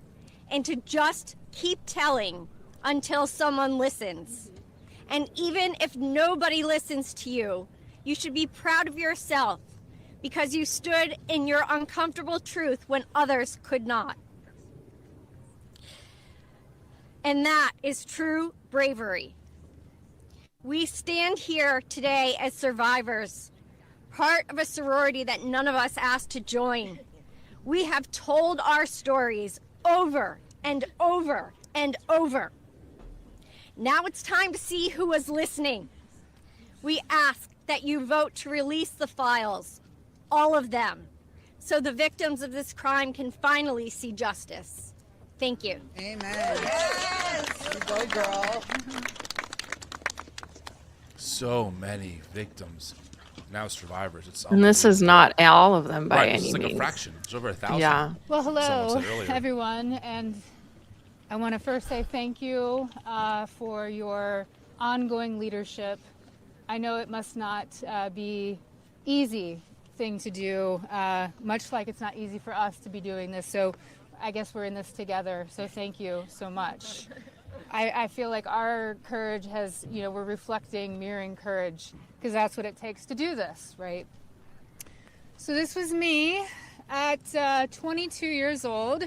And to just keep telling until someone listens. And even if nobody listens to you, you should be proud of yourself because you stood in your uncomfortable truth when others could not. And that is true bravery. We stand here today as survivors, part of a sorority that none of us asked to join. We have told our stories over and over and over. Now it's time to see who was listening. We ask that you vote to release the files, all of them, so the victims of this crime can finally see justice. Thank you. Amen. Yes. Go, girl. So many victims, now survivors. It's And this is not all of them by right, any it's like means. a fraction. It's over 1,000. Yeah. Well, Someone hello, said earlier. everyone, and I want to first say thank you for your ongoing leadership. I know it must not be easy thing to do, much like it's not easy for us to be doing this. So I guess we're in this together. So thank you so much. I feel like our courage has, we're reflecting, mirroring courage, because that's what it takes to do this, right? So this was me at 22 years old.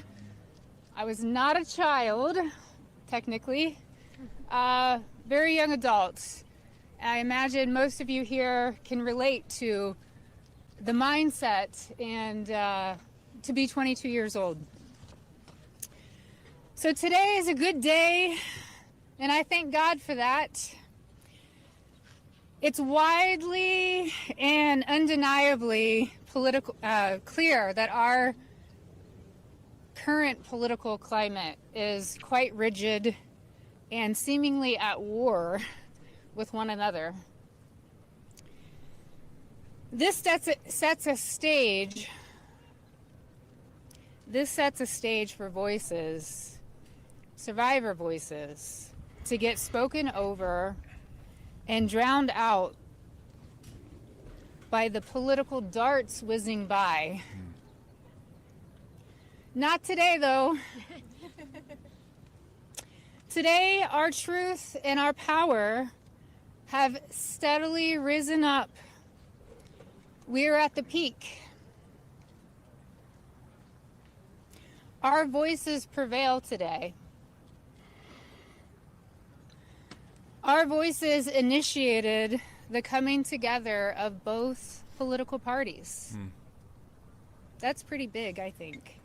I was not a child, technically, very young adult. I imagine most of you here can relate to the mindset and to be 22 years old. So today is a good day, and I thank God for that. It's widely and undeniably clear that our current political climate is quite rigid and seemingly at war with one another. This sets a stage. This sets a stage for voices, survivor voices, to get spoken over and drowned out by the political darts whizzing by. Not today, though. Today, our truth and our power have steadily risen up. We are at the peak. Our voices prevail today. Our voices initiated the coming together of both political parties. That's pretty big, I think.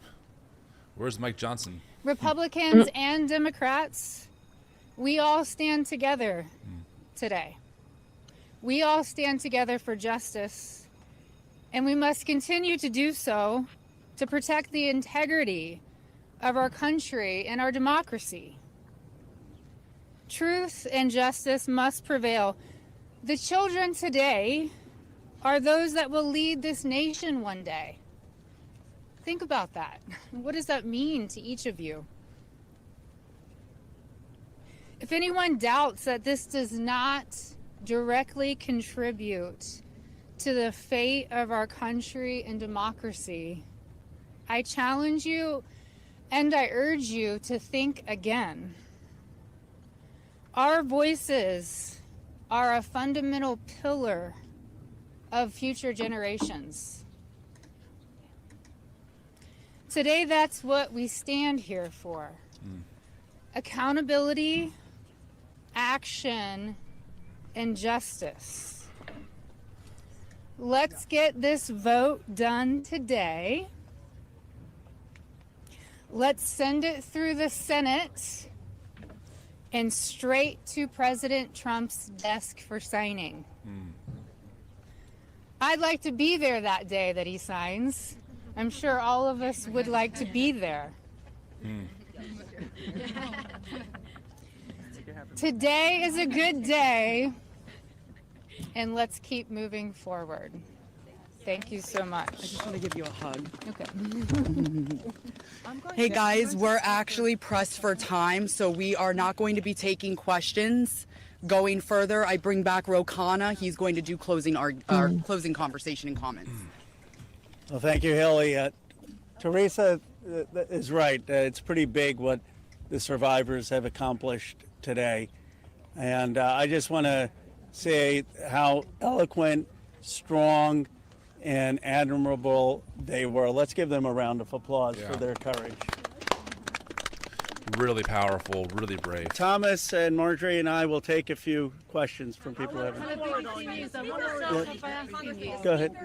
Where's Mike Johnson? Republicans and Democrats, we all stand together today. We all stand together for justice, and we must continue to do so to protect the integrity of our country and our democracy. Truth and justice must prevail. The children today are those that will lead this nation one day. Think about that. What does that mean to each of you? If anyone doubts that this does not directly contribute to the fate of our country and democracy, I challenge you and I urge you to think again. Our voices are a fundamental pillar of future generations. Today, that's what we stand here for. Accountability, action, and justice. Let's get this vote done today. Let's send it through the Senate and straight to President Trump's desk for signing. I'd like to be there that day that he signs. I'm sure all of us would like to be there. Today is a good day, and let's keep moving forward. Thank you so much. I just want to give you a hug. Okay. Hey guys, we're actually pressed for time, so we are not going to be taking questions. Going further, I bring back Rokana. He's going to do our closing conversation and comments. Well, thank you, Haley. Teresa is right. It's pretty big what the survivors have accomplished today. And I just want to say how eloquent, strong, and admirable they were. Let's give them a round of applause for their courage. Really powerful, really brave. Thomas and Marjorie and I will take a few questions from people who haven't. Go ahead.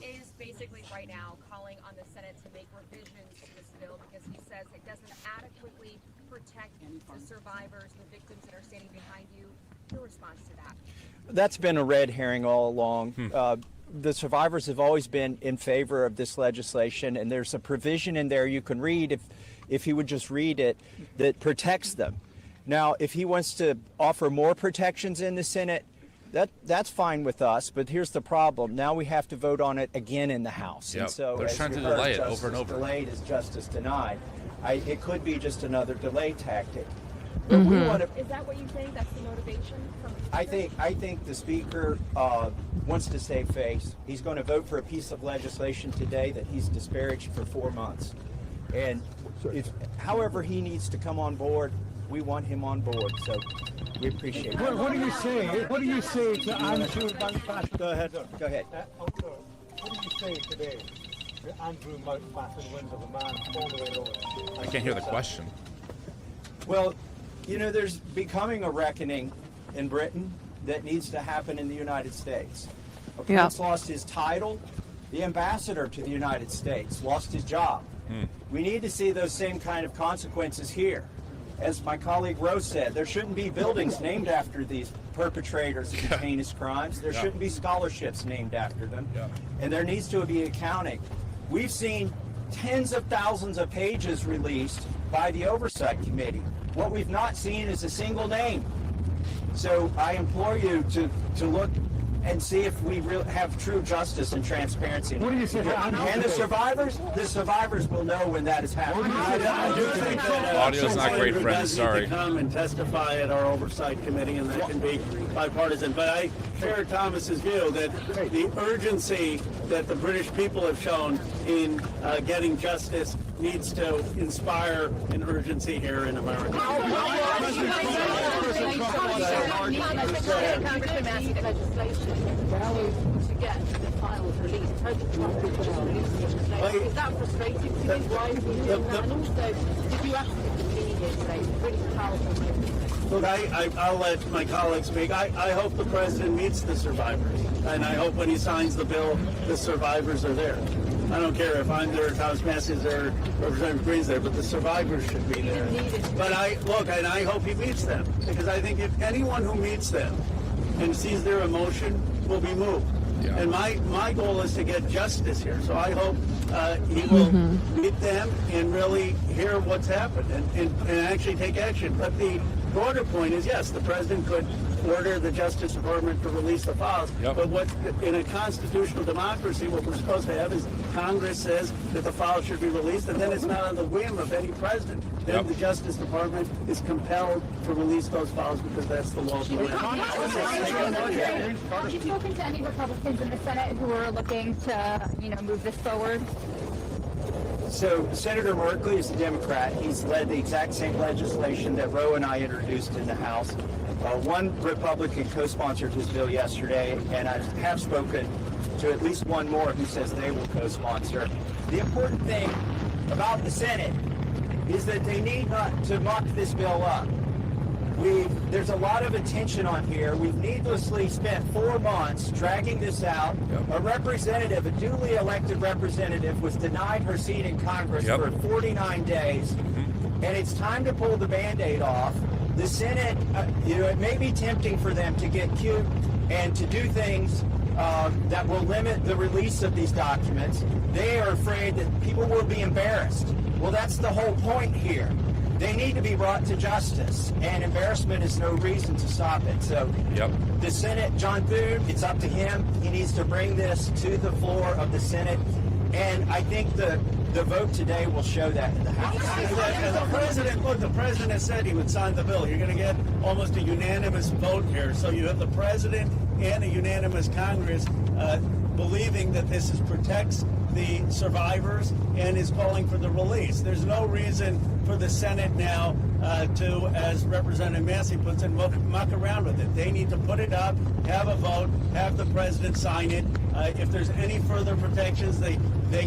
Is basically right now calling on the Senate to make revisions to this bill because he says it doesn't adequately protect the survivors, the victims that are standing behind you. Your response to that? That's been a red herring all along. The survivors have always been in favor of this legislation, and there's a provision in there you can read if he would just read it that protects them. Now, if he wants to offer more protections in the Senate, that's fine with us, but here's the problem. Now we have to vote on it again in the House. Yep. And so they're trying to delay it over and over. Delayed is justice denied. It could be just another delay tactic. But we want to, Is that what you think? That's the motivation from the I think the Speaker wants to save face. He's going to vote for a piece of legislation today that he's disparaged for 4 months. And however he needs to come on board, we want him on board. So we appreciate it. What do you say? What do you say to Andrew Mountbatten? Go ahead. Go ahead. What do you say today to Andrew Mountbatten, wins of a man all the way over? I can't hear the question. Well, you know, there's becoming a reckoning in Britain that needs to happen in the United States. A prince lost his title. The ambassador to the United States lost his job. We need to see those same kind of consequences here. As my colleague Rose said, there shouldn't be buildings named after these perpetrators of these heinous crimes. There shouldn't be scholarships named after them. And there needs to be accounting. We've seen tens of thousands of pages released by the Oversight Committee. What we've not seen is a single name. So I implore you to look and see if we really have true justice and transparency. What do you say? And the survivors will know when that is happening. I do think that Audio's not great, friends. Sorry. To come and testify at our oversight committee, and that can be bipartisan. But I share Thomas's view that the urgency that the British people have shown in getting justice needs to inspire an urgency here in America. To get the files released. Is that frustrating to you? Why are you doing that? And also, did you ask him to be here today? It's really powerful. Look, I'll let my colleagues speak. I hope the president meets the survivors, and I hope when he signs the bill, the survivors are there. I don't care if I'm there, Thomas Massey's there, Representative Green's there, but the survivors should be there. But I hope he meets them, because I think if anyone who meets them and sees their emotion will be moved. Yeah. And my goal is to get justice here. So I hope he will meet them and really hear what's happened and actually take action. But the broader point is, yes, the president could order the Justice Department to release the files. Yep. But what in a constitutional democracy, what we're supposed to have is Congress says that the files should be released, and then it's not on the whim of any president. Then the Justice Department is compelled to release those files because that's the law of the land. Have you spoken to any Republicans in the Senate who are looking to, move this forward? So Senator Merkley is a Democrat. He's led the exact same legislation that Roe and I introduced in the House. One Republican co-sponsored his bill yesterday, and I have spoken to at least one more who says they will co-sponsor. The important thing about the Senate is that they need not to muck this bill up. There's a lot of attention on here. We've needlessly spent 4 months dragging this out. A representative, a duly elected representative, was denied her seat in Congress for 49 days. And it's time to pull the Band-Aid off. The Senate, it may be tempting for them to get cute and to do things that will limit the release of these documents. They are afraid that people will be embarrassed. Well, that's the whole point here. They need to be brought to justice, and embarrassment is no reason to stop it. So the Senate, John Thune, it's up to him. He needs to bring this to the floor of the Senate, and I think the vote today will show that in the House. And the president has said he would sign the bill. You're going to get almost a unanimous vote here. So you have the president and a unanimous Congress believing that this protects the survivors and is calling for the release. There's no reason for the Senate now to, as Representative Massey puts it, muck around with it. They need to put it up, have a vote, have the president sign it. If there's any further protections, they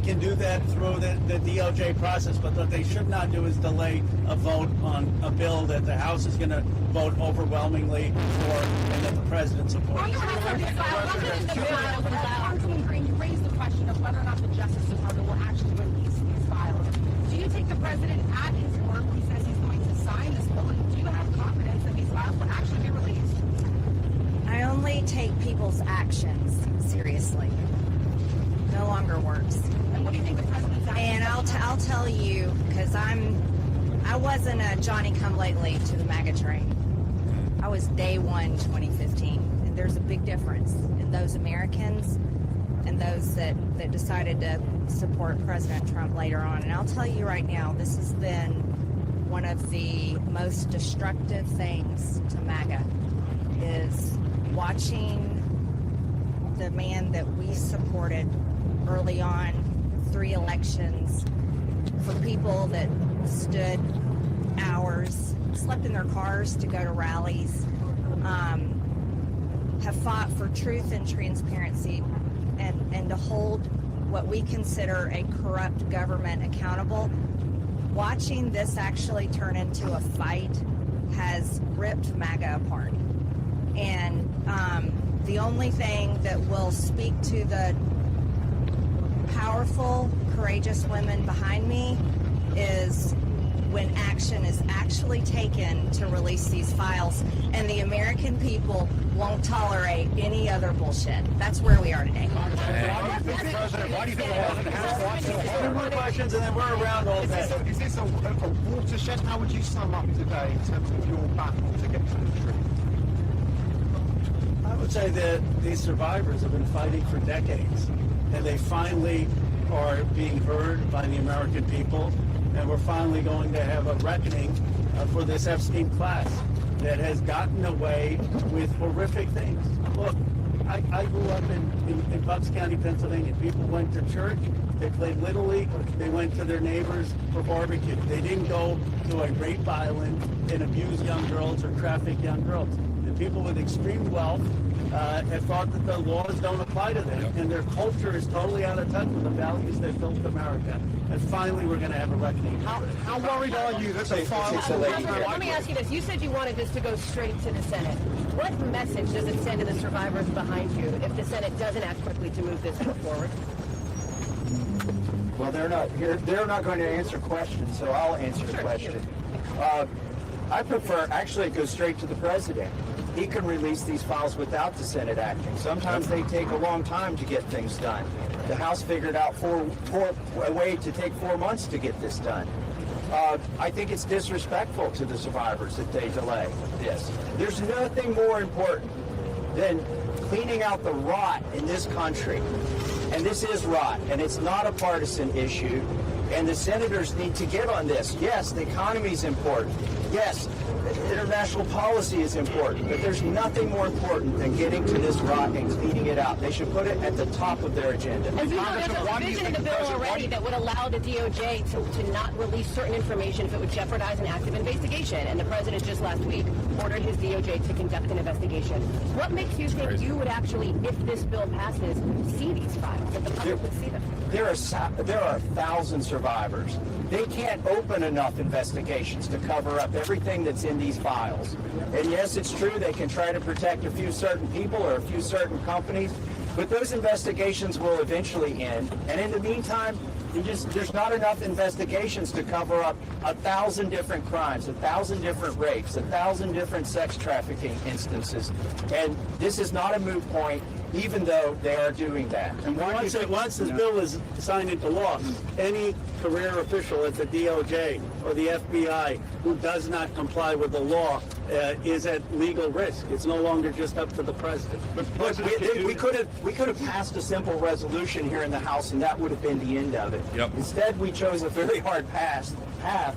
can do that through the DOJ process, but what they should not do is delay a vote on a bill that the House is going to vote overwhelmingly for and that the president supports. You raised the question of whether or not the Justice Department will actually release these files. Do you take the president at his word when he says he's going to sign this bill? Do you have confidence that these files will actually be released? I only take people's actions seriously. No longer works. And what do you think the president's actions? And I'll tell you, because I wasn't a Johnny-come-lately to the MAGA train. I was day one 2015, and there's a big difference in those Americans and those that decided to support President Trump later on. And I'll tell you right now, this has been one of the most destructive things to MAGA, is watching the man that we supported early on, 3 elections, for people that stood hours, slept in their cars to go to rallies, have fought for truth and transparency and to hold what we consider a corrupt government accountable. Watching this actually turn into a fight has ripped MAGA apart. And the only thing that will speak to the powerful, courageous women behind me is when action is actually taken to release these files, and the American people won't tolerate any other bullshit. That's where we are today. Why do you think the president two more questions and then we're around all day. Is this a watershed? How would you sum up today in terms of your battle to get to the truth? I would say that these survivors have been fighting for decades, and they finally are being heard by the American people, and we're finally going to have a reckoning for this Epstein class that has gotten away with horrific things. Look, I grew up in Bucks County, Pennsylvania. People went to church, they played Little League, they went to their neighbors for barbecue. They didn't go to a rape island and abuse young girls or traffic young girls. The people with extreme wealth have thought that the laws don't apply to them, and their culture is totally out of touch with the values that built America. And finally, we're going to have a reckoning. How worried are you that the files... Let me ask you this. You said you wanted this to go straight to the Senate. What message does it send to the survivors behind you if the Senate doesn't act quickly to move this forward? Well, they're not going to answer questions, so I'll answer the question. I prefer actually it goes straight to the president. He can release these files without the Senate acting. Sometimes they take a long time to get things done. The House figured out a way to take 4 months to get this done. I think it's disrespectful to the survivors that they delay this. There's nothing more important than cleaning out the rot in this country. And this is rot, and it's not a partisan issue. And the senators need to get on this. Yes, the economy is important. Yes, international policy is important. But there's nothing more important than getting to this rot and cleaning it out. They should put it at the top of their agenda. And you know, there's a provision in the bill already that would allow the DOJ to not release certain information if it would jeopardize an active investigation. And the president just last week ordered his DOJ to conduct an investigation. What makes you think you would actually, if this bill passes, see these files, that the public would see them? There are 1,000 survivors. They can't open enough investigations to cover up everything that's in these files. And yes, it's true they can try to protect a few certain people or a few certain companies, but those investigations will eventually end. And in the meantime, there's not enough investigations to cover up 1,000 different crimes, 1,000 different rapes, 1,000 different sex trafficking instances. And this is not a moot point, even though they are doing that. And once this bill is signed into law, any career official at the DOJ or the FBI who does not comply with the law is at legal risk. It's no longer just up to the president. Look, we could have passed a simple resolution here in the House, and that would have been the end of it. Yep. Instead, we chose a very hard path,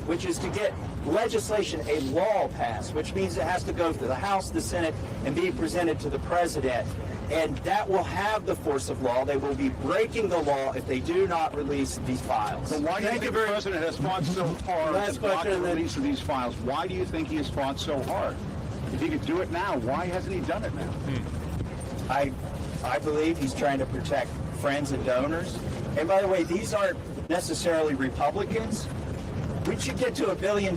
which is to get legislation, a law passed, which means it has to go through the House, the Senate, and be presented to the president. And that will have the force of law. They will be breaking the law if they do not release these files. So why do you think the president has fought so hard to block the release of these files? Why do you think he has fought so hard? If he could do it now, why hasn't he done it now? I believe he's trying to protect friends and donors. And by the way, these aren't necessarily Republicans. We should get to $1 billion.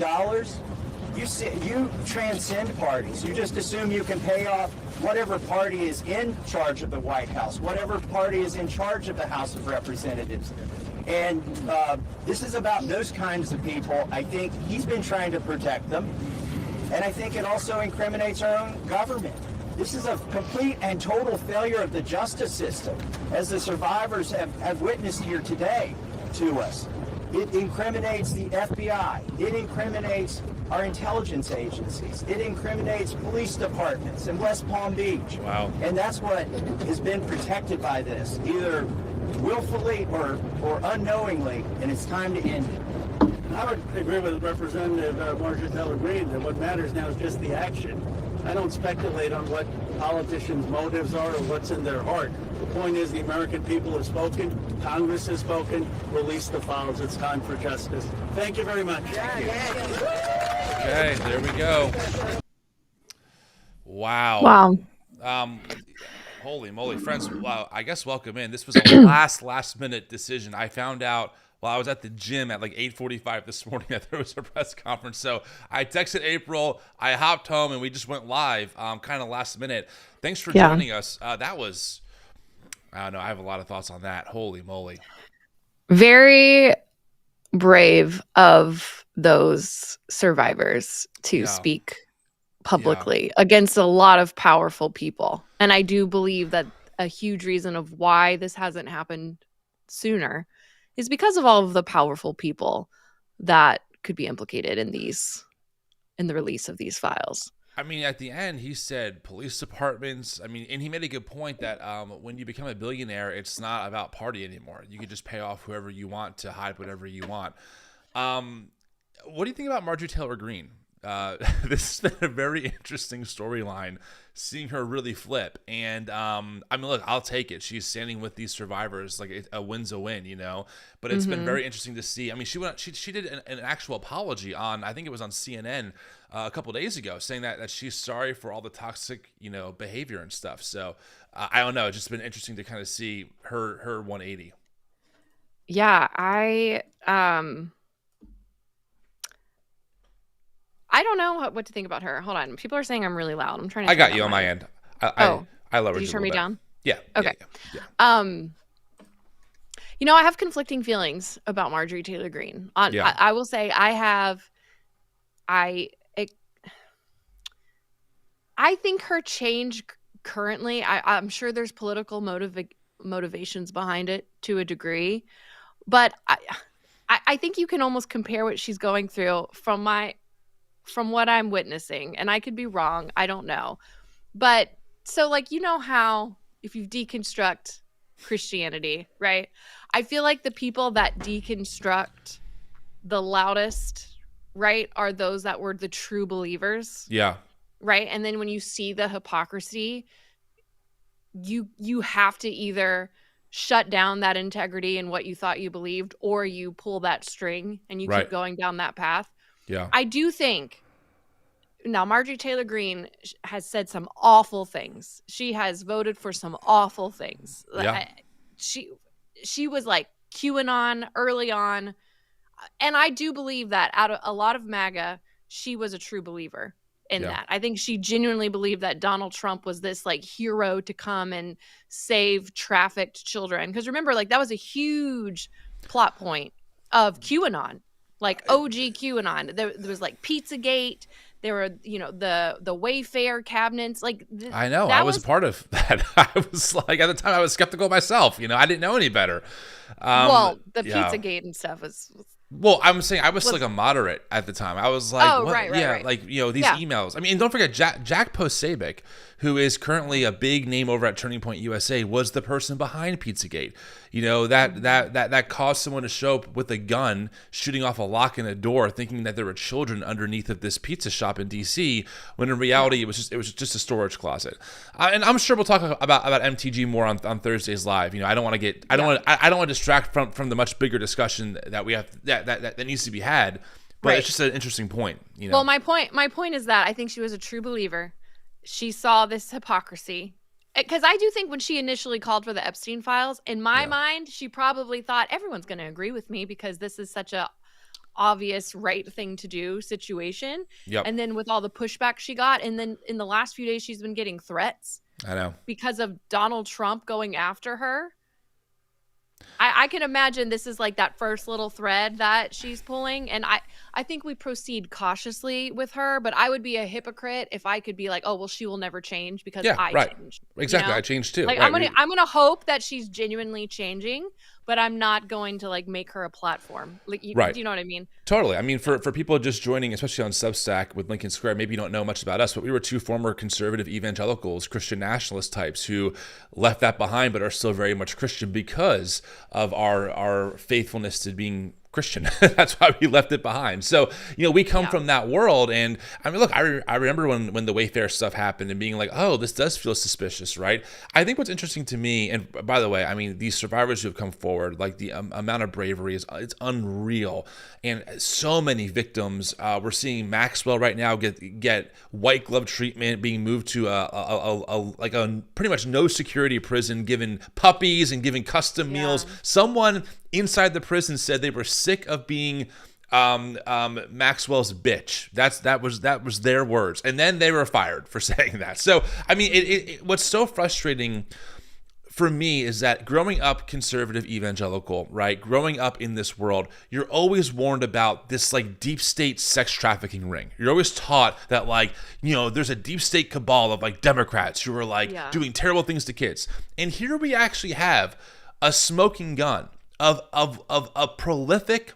You transcend parties. You just assume you can pay off whatever party is in charge of the White House, whatever party is in charge of the House of Representatives. And this is about those kinds of people. I think he's been trying to protect them. And I think it also incriminates our own government. This is a complete and total failure of the justice system, as the survivors have witnessed here today to us. It incriminates the FBI. It incriminates our intelligence agencies. It incriminates police departments in West Palm Beach. Wow. And that's what has been protected by this, either willfully or unknowingly, and it's time to end it. I would agree with Representative Marjorie Taylor Greene that what matters now is just the action. I don't speculate on what politicians' motives are or what's in their heart. The point is the American people have spoken, Congress has spoken, release the files. It's time for justice. Thank you very much. Okay, there we go. Wow. Holy moly, friends. Wow, I guess welcome in. This was a last minute decision. I found out while I was at the gym at like 8:45 this morning that there was a press conference. So I texted April, I hopped home, and we just went live kind of last minute. Thanks for joining us. That was I don't know. I have a lot of thoughts on that. Holy moly. Very brave of those survivors to speak publicly against a lot of powerful people. And I do believe that a huge reason of why this hasn't happened sooner is because of all of the powerful people that could be implicated in the release of these files. I mean, at the end, he said police departments. I mean, and he made a good point that when you become a billionaire, it's not about party anymore. You can just pay off whoever you want to hide whatever you want. What do you think about Marjorie Taylor Greene? This has been a very interesting storyline, seeing her really flip. And I mean, look, I'll take it. She's standing with these survivors. Like, a win's a win, you know. But it's been very interesting to see. I mean, she did an actual apology on, I think it was on CNN a couple of days ago, saying that she's sorry for all the toxic, you know, behavior and stuff. So I don't know. It's just been interesting to kind of see her 180. Yeah, I don't know what to think about her. Hold on. People are saying I'm really loud. I'm trying to. I got you on my end. I lowered. Did you turn me down? Yeah. Okay. Yeah. You know, I have conflicting feelings about Marjorie Taylor Greene. I will say I think her change currently, I'm sure there's political motivations behind it to a degree, but I think you can almost compare what she's going through from what I'm witnessing, and I could be wrong. I don't know. But so, like, you know how if you deconstruct Christianity, right? I feel like the people that deconstruct the loudest, right, are those that were the true believers. Yeah. Right? And then when you see the hypocrisy, you have to either shut down that integrity and what you thought you believed, or you pull that string and you keep going down that path. Yeah. I do think now Marjorie Taylor Greene has said some awful things. She has voted for some awful things. Yeah. She was like QAnon early on. And I do believe that out of a lot of MAGA, she was a true believer in that. I think she genuinely believed that Donald Trump was this like hero to come and save trafficked children. Because remember, like, that was a huge plot point of QAnon. Like OG QAnon. There was like Pizzagate. There were, you know, the Wayfair cabinets. Like I know. I was part of that. I was like, at the time, I was skeptical myself. You know, I didn't know any better. Well, the Pizzagate and stuff was. Well, I'm saying I was like a moderate at the time. I was like, oh, what? Right. Like, you know, these emails. I mean, and don't forget Jack Posobiec, who is currently a big name over at Turning Point USA, was the person behind Pizzagate. You know, that caused someone to show up with a gun, shooting off a lock in a door, thinking that there were children underneath of this pizza shop in DC, when in reality it was just a storage closet. And I'm sure we'll talk about MTG more on Thursdays Live. You know, I don't want to distract from the much bigger discussion that we have that needs to be had. But it's just an interesting point. You know. Well, my point is that I think she was a true believer. She saw this hypocrisy. Because I do think when she initially called for the Epstein files, in my mind, she probably thought everyone's going to agree with me because this is such a obvious right thing to do situation. Yep. And then with all the pushback she got, and then in the last few days, she's been getting threats. I know. Because of Donald Trump going after her. I can imagine this is like that first little thread that she's pulling. And I think we proceed cautiously with her, but I would be a hypocrite if I could be like, oh, well, she will never change because I changed. Exactly. You know? I changed too. Like, right. I'm gonna hope that she's genuinely changing, but I'm not going to like make her a platform. Like, do you know what I mean? Totally. I mean, for people just joining, especially on Substack with Lincoln Square, maybe you don't know much about us, but we were two former conservative evangelicals, Christian nationalist types who left that behind, but are still very much Christian because of our faithfulness to being Christian. That's why we left it behind. So, you know, we come from that world. And I mean, look, I remember when the Wayfair stuff happened and being like, oh, this does feel suspicious, right? I think what's interesting to me, and by the way, I mean, these survivors who have come forward, like the amount of bravery it's unreal. And so many victims, we're seeing Maxwell right now get white glove treatment, being moved to a pretty much no security prison, given puppies and giving custom meals. Someone inside the prison said they were sick of being Maxwell's bitch. That was their words, and then they were fired for saying that. So I mean, what's so frustrating for me is that growing up conservative evangelical, right? Growing up in this world, you're always warned about this like deep state sex trafficking ring. You're always taught that like, there's a deep state cabal of like Democrats who are like doing terrible things to kids. And here we actually have a smoking gun of a prolific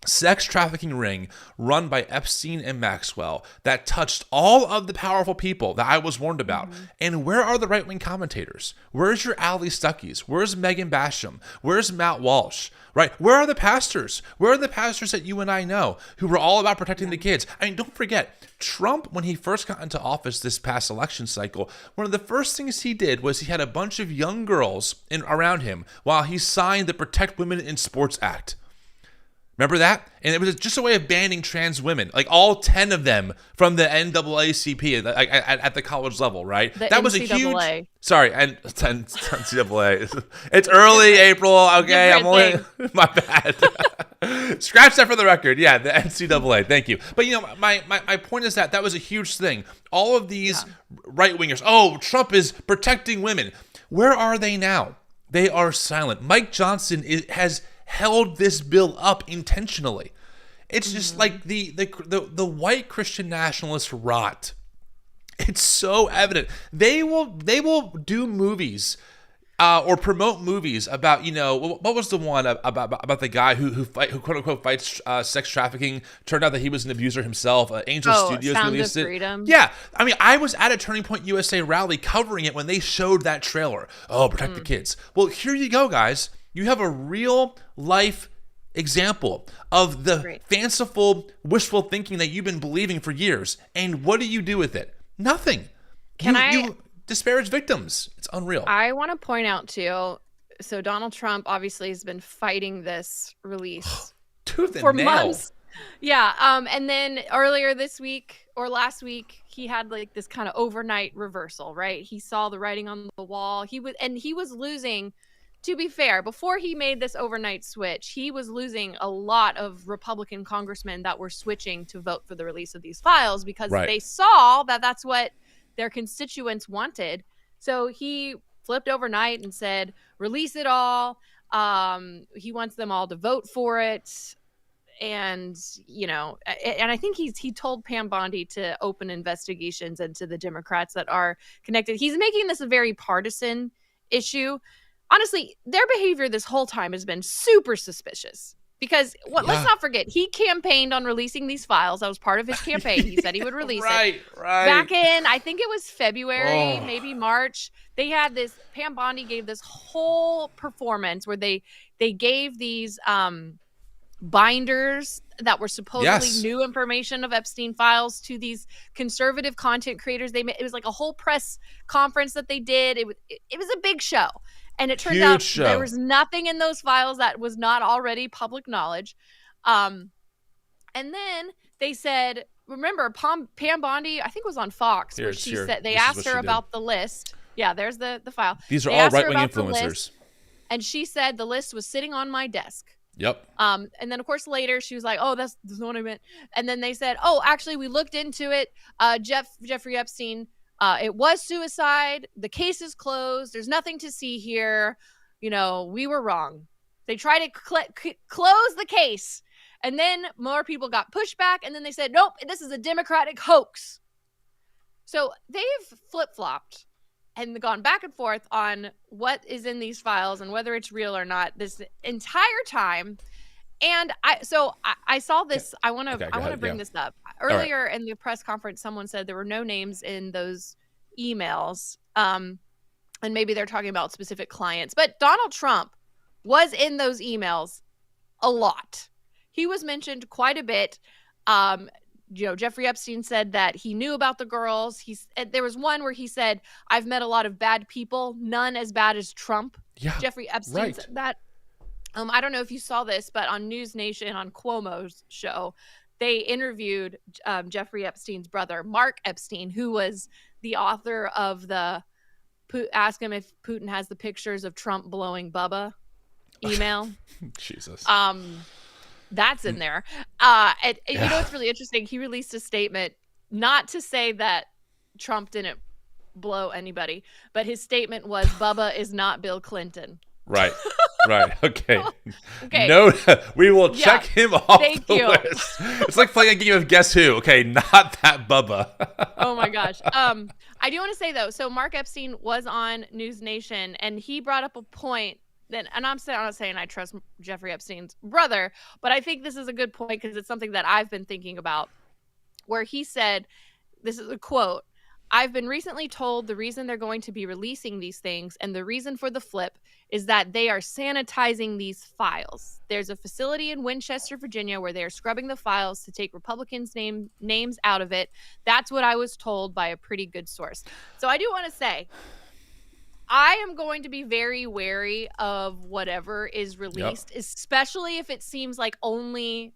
sex trafficking ring run by Epstein and Maxwell that touched all of the powerful people that I was warned about. And where are the right-wing commentators? Where's your Ali Stuckeys? Where's Megan Basham? Where's Matt Walsh? Right? Where are the pastors? Where are the pastors that you and I know who were all about protecting the kids? I mean, don't forget, Trump, when he first got into office this past election cycle, one of the first things he did was he had a bunch of young girls around him while he signed the Protect Women in Sports Act. Remember that? And it was just a way of banning trans women, like all 10 of them from the NAACP at the college level, right? That was a NCAA. huge. Sorry, and NCAA. It's early April. Okay, I'm only my bad. Scratch that for the record. Yeah, the NCAA. Thank you. But my point is that was a huge thing. All of these right wingers. Oh, Trump is protecting women. Where are they now? They are silent. Mike Johnson has held this bill up intentionally. It's just like the white Christian nationalist rot. It's so evident. They will do movies or promote movies about, what was the one about the guy who quote unquote fights sex trafficking? Turned out that he was an abuser himself. Angel Studios Sound released of it. Freedom. Yeah, I mean, I was at a Turning Point USA rally covering it when they showed that trailer. Oh, protect the kids. Well, here you go, guys. You have a real life example of the fanciful, wishful thinking that you've been believing for years. And what do you do with it? Nothing. You disparage victims. It's unreal. I want to point out too, so Donald Trump obviously has been fighting this release for months. Yeah. And then earlier this week or last week, he had like this kind of overnight reversal, right? He saw the writing on the wall. He was losing. To be fair, before he made this overnight switch, he was losing a lot of Republican congressmen that were switching to vote for the release of these files because they saw that that's what their constituents wanted. So he flipped overnight and said, release it all. He wants them all to vote for it. And, and I think he told Pam Bondi to open investigations into the Democrats that are connected. He's making this a very partisan issue. Honestly, their behavior this whole time has been super suspicious because let's not forget, he campaigned on releasing these files. That was part of his campaign. He said he would release it. Right. Back in, I think it was February, maybe March. They had this, Pam Bondi gave this whole performance where they gave these binders that were supposedly new information of Epstein files to these conservative content creators. It was like a whole press conference that they did. It was a big show. And it turned out there was nothing in those files that was not already public knowledge. And then they said, remember, Pam Bondi, I think was on Fox, where she said they asked her about the list. Yeah, there's the file. These are all right-wing influencers. And she said the list was sitting on my desk. Yep. And then, of course, later she was like, oh, that's not what I meant. And then they said, oh, actually, we looked into it. Jeffrey Epstein, it was suicide. The case is closed. There's nothing to see here. We were wrong. They tried to close the case. And then more people got pushed back. And then they said, nope, this is a Democratic hoax. So they've flip-flopped and gone back and forth on what is in these files and whether it's real or not this entire time. And I saw this. I want to bring this up. Earlier in the press conference, someone said there were no names in those emails. And maybe they're talking about specific clients. But Donald Trump was in those emails a lot. He was mentioned quite a bit. Jeffrey Epstein said that he knew about the girls. There was one where he said, I've met a lot of bad people, none as bad as Trump. Yeah, Jeffrey Epstein said that. I don't know if you saw this, but on News Nation, on Cuomo's show, they interviewed Jeffrey Epstein's brother, Mark Epstein, who was the author of ask him if Putin has the pictures of Trump blowing Bubba email. Jesus. That's in there. And you know what's really interesting? He released a statement not to say that Trump didn't blow anybody, but his statement was, Bubba is not Bill Clinton. Right. Right. Okay. Okay. No, we will check him off Thank the you. list. It's like playing a game of Guess Who. Okay, not that Bubba. Oh my gosh. I do want to say though, so Mark Epstein was on News Nation and he brought up a point that, and I'm not saying I trust Jeffrey Epstein's brother, but I think this is a good point because it's something that I've been thinking about, where he said, this is a quote, "I've been recently told the reason they're going to be releasing these things and the reason for the flip is that they are sanitizing these files. There's a facility in Winchester, Virginia, where they are scrubbing the files to take Republicans' names out of it. That's what I was told by a pretty good source." So I do want to say, I am going to be very wary of whatever is released, especially if it seems like only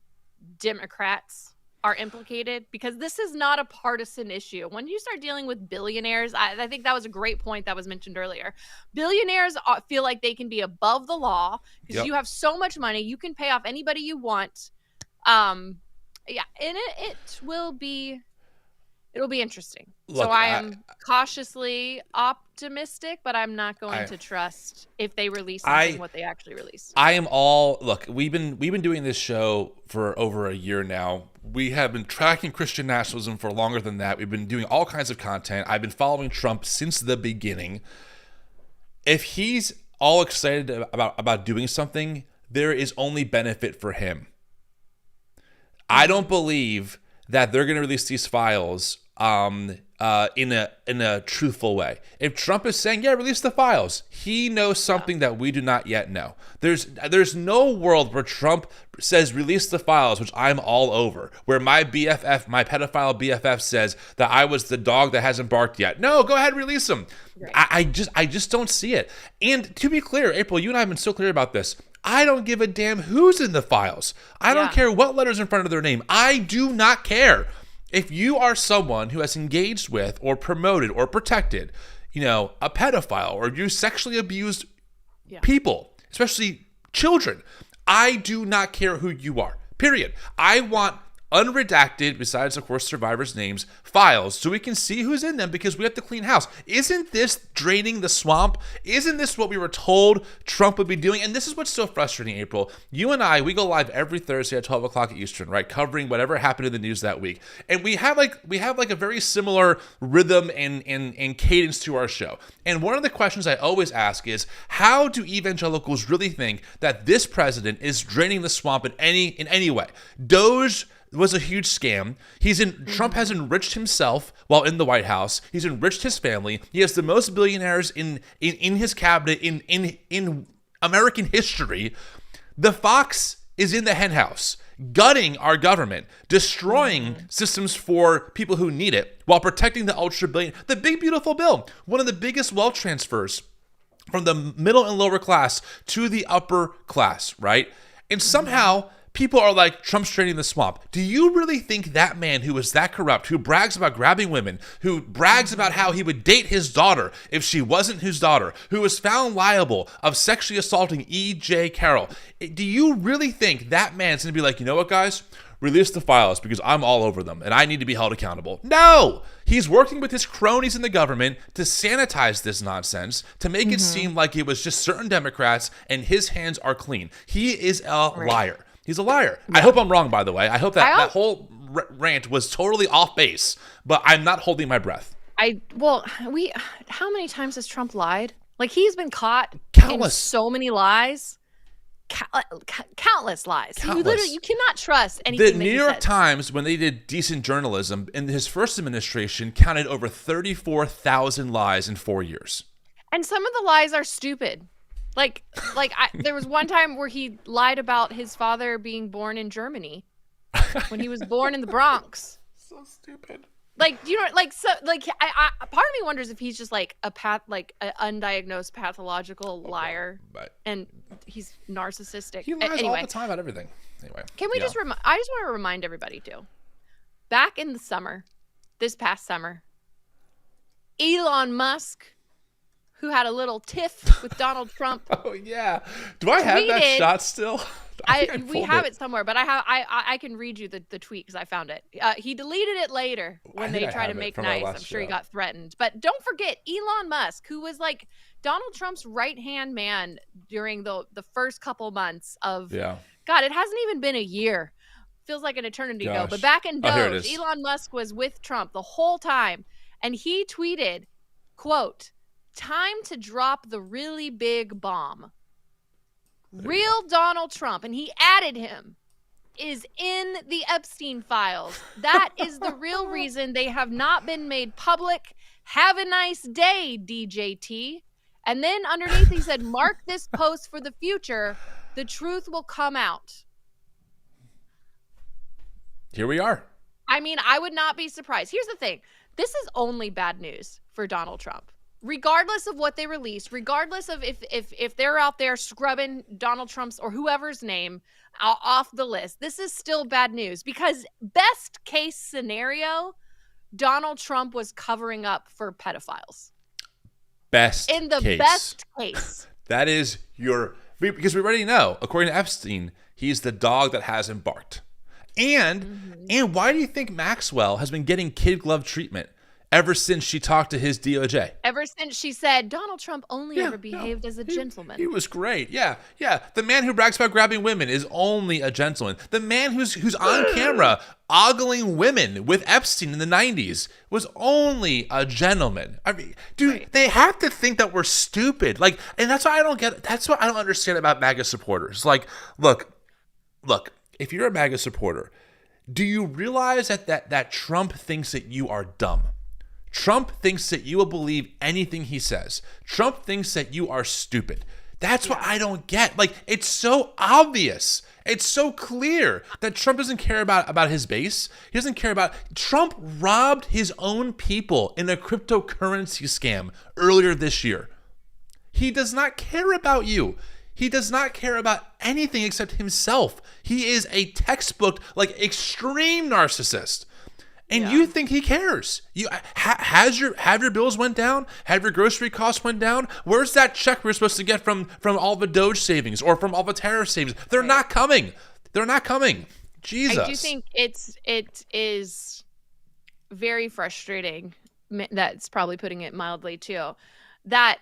Democrats are implicated, because this is not a partisan issue. When you start dealing with billionaires, I think that was a great point that was mentioned earlier. Billionaires feel like they can be above the law because you have so much money. You can pay off anybody you want. And it'll be interesting. Look, so I am cautiously optimistic, but I'm not going to trust if they release something what they actually release. I am all look. We've been doing this show for over a year now. We have been tracking Christian nationalism for longer than that. We've been doing all kinds of content. I've been following Trump since the beginning. If he's all excited about doing something, there is only benefit for him. I don't believe that they're going to release these files in a truthful way. If Trump is saying, release the files, he knows something that we do not yet know. There's no world where Trump says release the files, which I'm all over, where my BFF, my pedophile BFF says that I was the dog that hasn't barked yet. No, go ahead, release them. Right. I just don't see it. And to be clear, April, you and I have been so clear about this. I don't give a damn who's in the files. I don't care what letter's in front of their name. I do not care. If you are someone who has engaged with or promoted or protected, a pedophile, or you sexually abused people, especially children, I do not care who you are, period. I want unredacted, besides, of course, survivors' names, files, so we can see who's in them, because we have to clean house. Isn't this draining the swamp? Isn't this what we were told Trump would be doing? And this is what's so frustrating, April. You and I, we go live every Thursday at 12 o'clock Eastern, right? Covering whatever happened in the news that week. And we have a very similar rhythm and cadence to our show. And one of the questions I always ask is, how do evangelicals really think that this president is draining the swamp in any way? Doge was a huge scam. Trump has enriched himself while in the White House. He's enriched his family. He has the most billionaires in his cabinet in American history. The fox is in the henhouse, gutting our government, destroying systems for people who need it, while protecting the ultra billion. The big beautiful bill, one of the biggest wealth transfers from the middle and lower class to the upper class, right? And somehow people are like, Trump's draining the swamp. Do you really think that man who is that corrupt, who brags about grabbing women, who brags about how he would date his daughter if she wasn't his daughter, who was found liable of sexually assaulting E.J. Carroll, do you really think that man's going to be like, you know what, guys? Release the files because I'm all over them and I need to be held accountable? No! He's working with his cronies in the government to sanitize this nonsense, to make it seem like it was just certain Democrats and his hands are clean. He is a liar. He's a liar. I hope I'm wrong, by the way. I hope that whole rant was totally off base, but I'm not holding my breath. How many times has Trump lied? Like, he's been caught countless. In so many lies. Countless lies. Countless. You cannot trust anything. The New York Times, when they did decent journalism in his first administration, counted over 34,000 lies in 4 years. And some of the lies are stupid. There was one time where he lied about his father being born in Germany when he was born in the Bronx. So stupid. Part of me wonders if he's just an undiagnosed pathological liar, and he's narcissistic. He lies all the time about everything. Anyway, can we I just want to remind everybody too. Back in the summer, this past summer, Elon Musk, who had a little tiff with Donald Trump. Oh yeah, do I have that shot still? We have it somewhere, but I can read you the tweet because I found it. He deleted it later when they tried to make nice. I'm sure he got threatened. But don't forget Elon Musk, who was like Donald Trump's right-hand man during the first couple months of God, it hasn't even been a year. Feels like an eternity ago. But back in Doge, Elon Musk was with Trump the whole time. And he tweeted, quote, "Time to drop the really big bomb. Real Donald Trump," and he added him, "is in the Epstein files. That is the real reason they have not been made public. Have a nice day, DJT." And then underneath he said, "Mark this post for the future. The truth will come out." Here we are. I mean, I would not be surprised. Here's the thing. This is only bad news for Donald Trump. Regardless of what they released, regardless of if they're out there scrubbing Donald Trump's or whoever's name off the list, this is still bad news because best case scenario, Donald Trump was covering up for pedophiles. Best in the case. Best case. That is because we already know, according to Epstein, he's the dog that hasn't barked. And why do you think Maxwell has been getting kid glove treatment ever since she talked to his DOJ? Ever since she said Donald Trump only ever behaved as a gentleman. He was great. Yeah. The man who brags about grabbing women is only a gentleman. The man who's on camera ogling women with Epstein in the 90s was only a gentleman. I mean, dude, they have to think that we're stupid. Like, and that's why I don't get. That's what I don't understand about MAGA supporters. Like, look. If you're a MAGA supporter, do you realize that Trump thinks that you are dumb? Trump thinks that you will believe anything he says. Trump thinks that you are stupid. That's what I don't get. Like, it's so obvious. It's so clear that Trump doesn't care about his base. He doesn't care about... Trump robbed his own people in a cryptocurrency scam earlier this year. He does not care about you. He does not care about anything except himself. He is a textbook, like, extreme narcissist. And you think he cares? You have your bills went down? Have your grocery costs went down? Where's that check we're supposed to get from all the Doge savings or from all the tariff savings? They're not coming. They're not coming. Jesus. I do think it is very frustrating. That's probably putting it mildly too. That,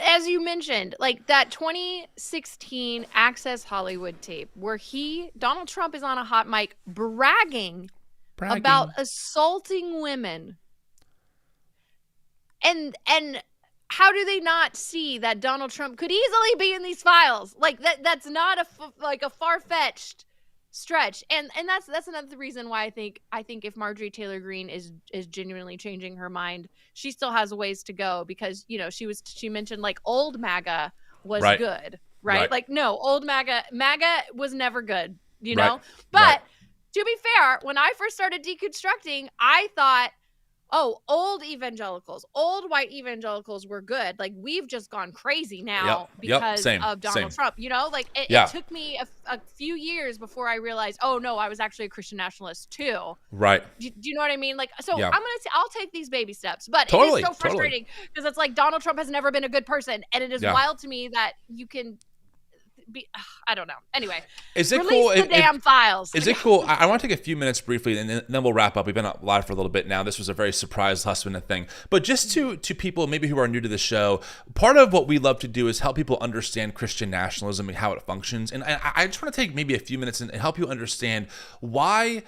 as you mentioned, like that 2016 Access Hollywood tape where Donald Trump is on a hot mic bragging about assaulting women. And how do they not see that Donald Trump could easily be in these files? Like that's not a far-fetched stretch. And that's another reason why I think if Marjorie Taylor Greene is genuinely changing her mind, she still has a ways to go because, you know, she mentioned like old MAGA was good, right? Like, no, old MAGA was never good, you know? But to be fair, when I first started deconstructing, I thought, oh, old white evangelicals were good. Like, we've just gone crazy now because of Donald Trump, you know? Like, it took me a few years before I realized, oh, no, I was actually a Christian nationalist too. Right. Do you know what I mean? Like, so I'm going to say, I'll take these baby steps. But it is so frustrating because it's like Donald Trump has never been a good person. And it is wild to me that you can be, I don't know. Anyway, is it release cool? The damn files. Is it cool? I want to take a few minutes briefly, and then we'll wrap up. We've been live for a little bit now. This was a very surprise last minute thing, but just to people maybe who are new to the show, part of what we love to do is help people understand Christian nationalism and how it functions. And I just want to take maybe a few minutes and help you understand why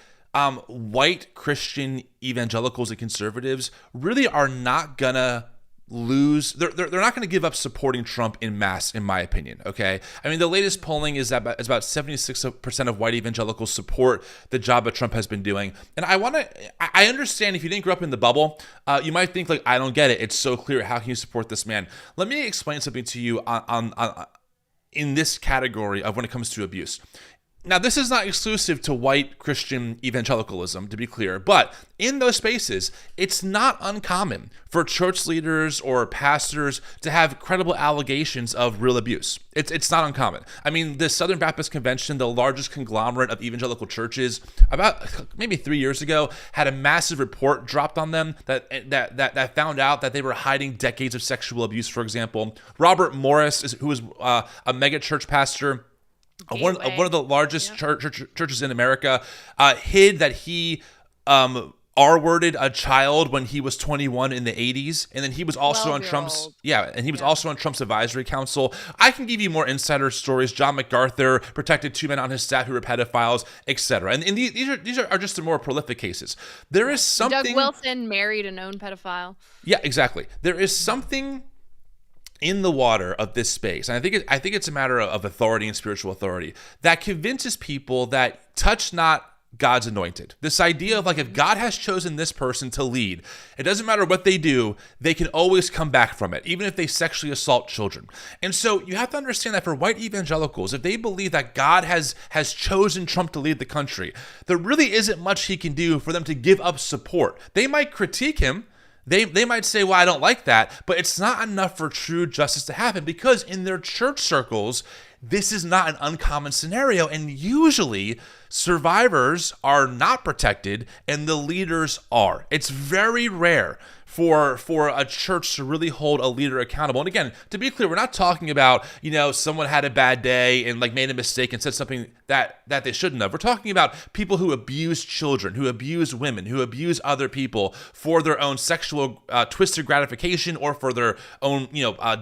white Christian evangelicals and conservatives really are not gonna lose. They're not going to give up supporting Trump in mass, in my opinion. Okay, I mean the latest polling is that about 76% of white evangelicals support the job that Trump has been doing. And I understand if you didn't grow up in the bubble, you might think like, I don't get it. It's so clear. How can you support this man? Let me explain something to you on in this category of when it comes to abuse. Now, this is not exclusive to white Christian evangelicalism, to be clear, but in those spaces, it's not uncommon for church leaders or pastors to have credible allegations of real abuse. It's not uncommon. I mean, the Southern Baptist Convention, the largest conglomerate of evangelical churches, about maybe 3 years ago, had a massive report dropped on them that found out that they were hiding decades of sexual abuse, for example. Robert Morris, who was a mega church pastor, one of the largest churches in America, hid that he R-worded a child when he was 21 in the 80s, and then he was also on Trump's also on Trump's advisory council. I can give you more insider stories. John MacArthur protected 2 men on his staff who were pedophiles, etc. And these are just the more prolific cases. There is something. Doug Wilson married a known pedophile. Yeah, exactly. There is something in the water of this space, and I think it's a matter of authority and spiritual authority that convinces people that touch not God's anointed. This idea of like, if God has chosen this person to lead, it doesn't matter what they do, they can always come back from it, even if they sexually assault children. And so you have to understand that for white evangelicals, if they believe that God has chosen Trump to lead the country, there really isn't much he can do for them to give up support. They might critique him. They might say, well, I don't like that, but it's not enough for true justice to happen, because in their church circles, this is not an uncommon scenario. And usually survivors are not protected and the leaders are. It's very rare for a church to really hold a leader accountable. And again, to be clear, we're not talking about, someone had a bad day and like made a mistake and said something that they shouldn't have. We're talking about people who abuse children, who abuse women, who abuse other people for their own sexual twisted gratification or for their own,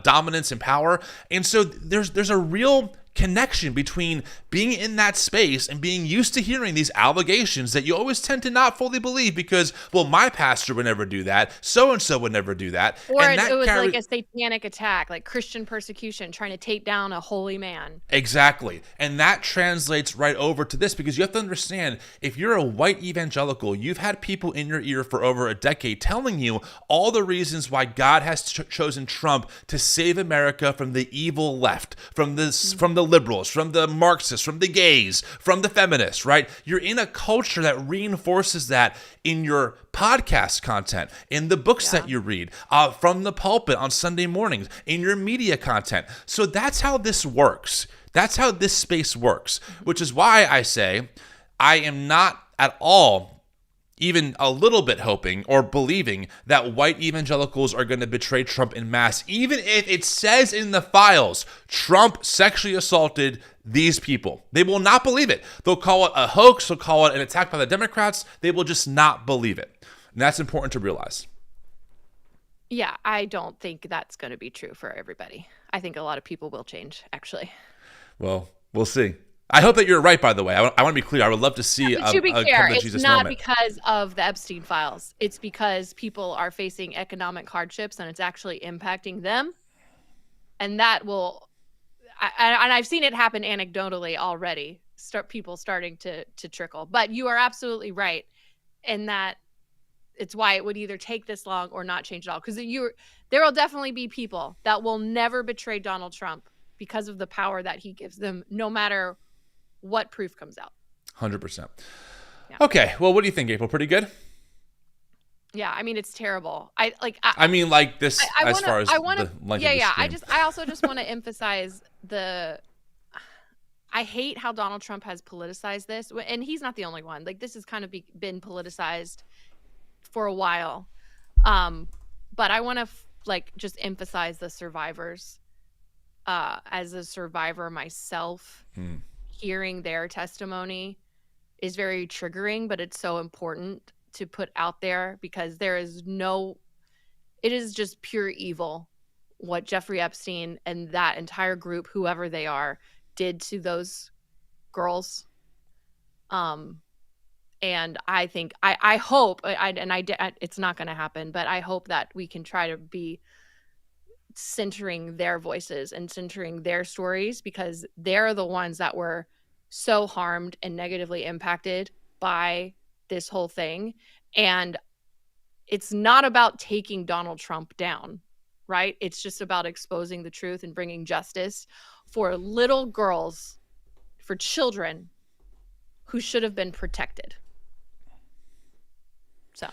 dominance and power. And so there's a real connection between being in that space and being used to hearing these allegations that you always tend to not fully believe because, well, my pastor would never do that, so-and-so would never do that. Or and it was like a satanic attack, like Christian persecution, trying to take down a holy man. Exactly. And that translates right over to this, because you have to understand, if you're a white evangelical, you've had people in your ear for over a decade telling you all the reasons why God has chosen Trump to save America from the evil left, from the liberals, from the Marxists, from the gays, from the feminists, right? You're in a culture that reinforces that in your podcast content, in the books that you read, from the pulpit on Sunday mornings, in your media content. So that's how this works. That's how this space works, which is why I say I am not at all even a little bit hoping or believing that white evangelicals are going to betray Trump en masse, even if it says in the files, Trump sexually assaulted these people. They will not believe it. They'll call it a hoax. They'll call it an attack by the Democrats. They will just not believe it. And that's important to realize. Yeah, I don't think that's going to be true for everybody. I think a lot of people will change, actually. Well, we'll see. I hope that you're right, by the way. I want to be clear. I would love to see to be clear, Jesus it's not moment. Because of the Epstein files. It's because people are facing economic hardships and it's actually impacting them. And that will, and I've seen it happen anecdotally already, people starting to trickle. But you are absolutely right in that it's why it would either take this long or not change at all. Because there will definitely be people that will never betray Donald Trump because of the power that he gives them, no matter what proof comes out. 100%. Yeah. Okay. Well, what do you think, April? Pretty good? Yeah. I mean, it's terrible. I also just want to emphasize I hate how Donald Trump has politicized this, and he's not the only one. Like, this has kind of been politicized for a while. But I want to just emphasize the survivors. As a survivor myself, hearing their testimony is very triggering, but it's so important to put out there because it is just pure evil what Jeffrey Epstein and that entire group, whoever they are, did to those girls. And I think, I hope, it's not going to happen, but I hope that we can try to be centering their voices and centering their stories, because they're the ones that were so harmed and negatively impacted by this whole thing. And it's not about taking Donald Trump down, right? It's just about exposing the truth and bringing justice for little girls, for children who should have been protected. So.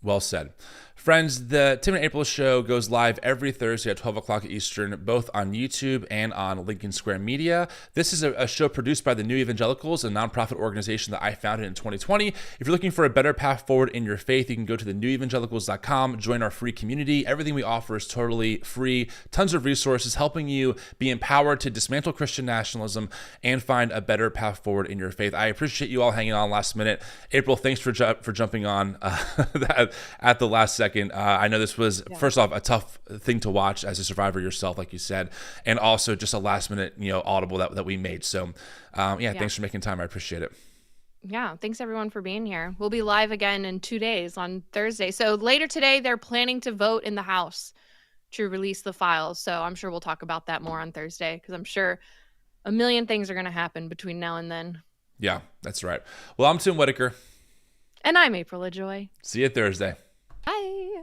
Well said. Friends, the Tim and April show goes live every Thursday at 12 o'clock Eastern, both on YouTube and on Lincoln Square Media. This is a show produced by the New Evangelicals, a nonprofit organization that I founded in 2020. If you're looking for a better path forward in your faith, you can go to thenewevangelicals.com, join our free community. Everything we offer is totally free. Tons of resources helping you be empowered to dismantle Christian nationalism and find a better path forward in your faith. I appreciate you all hanging on last minute. April, thanks for jumping on at the last second. I know this was, first off, a tough thing to watch as a survivor yourself, like you said, and also just a last minute, audible that we made. So, thanks for making time. I appreciate it. Yeah, thanks everyone for being here. We'll be live again in 2 days on Thursday. So later today, they're planning to vote in the House to release the files. So I'm sure we'll talk about that more on Thursday, because I'm sure a million things are going to happen between now and then. Yeah, that's right. Well, I'm Tim Whitaker. And I'm April Ajoy. See you Thursday. Bye.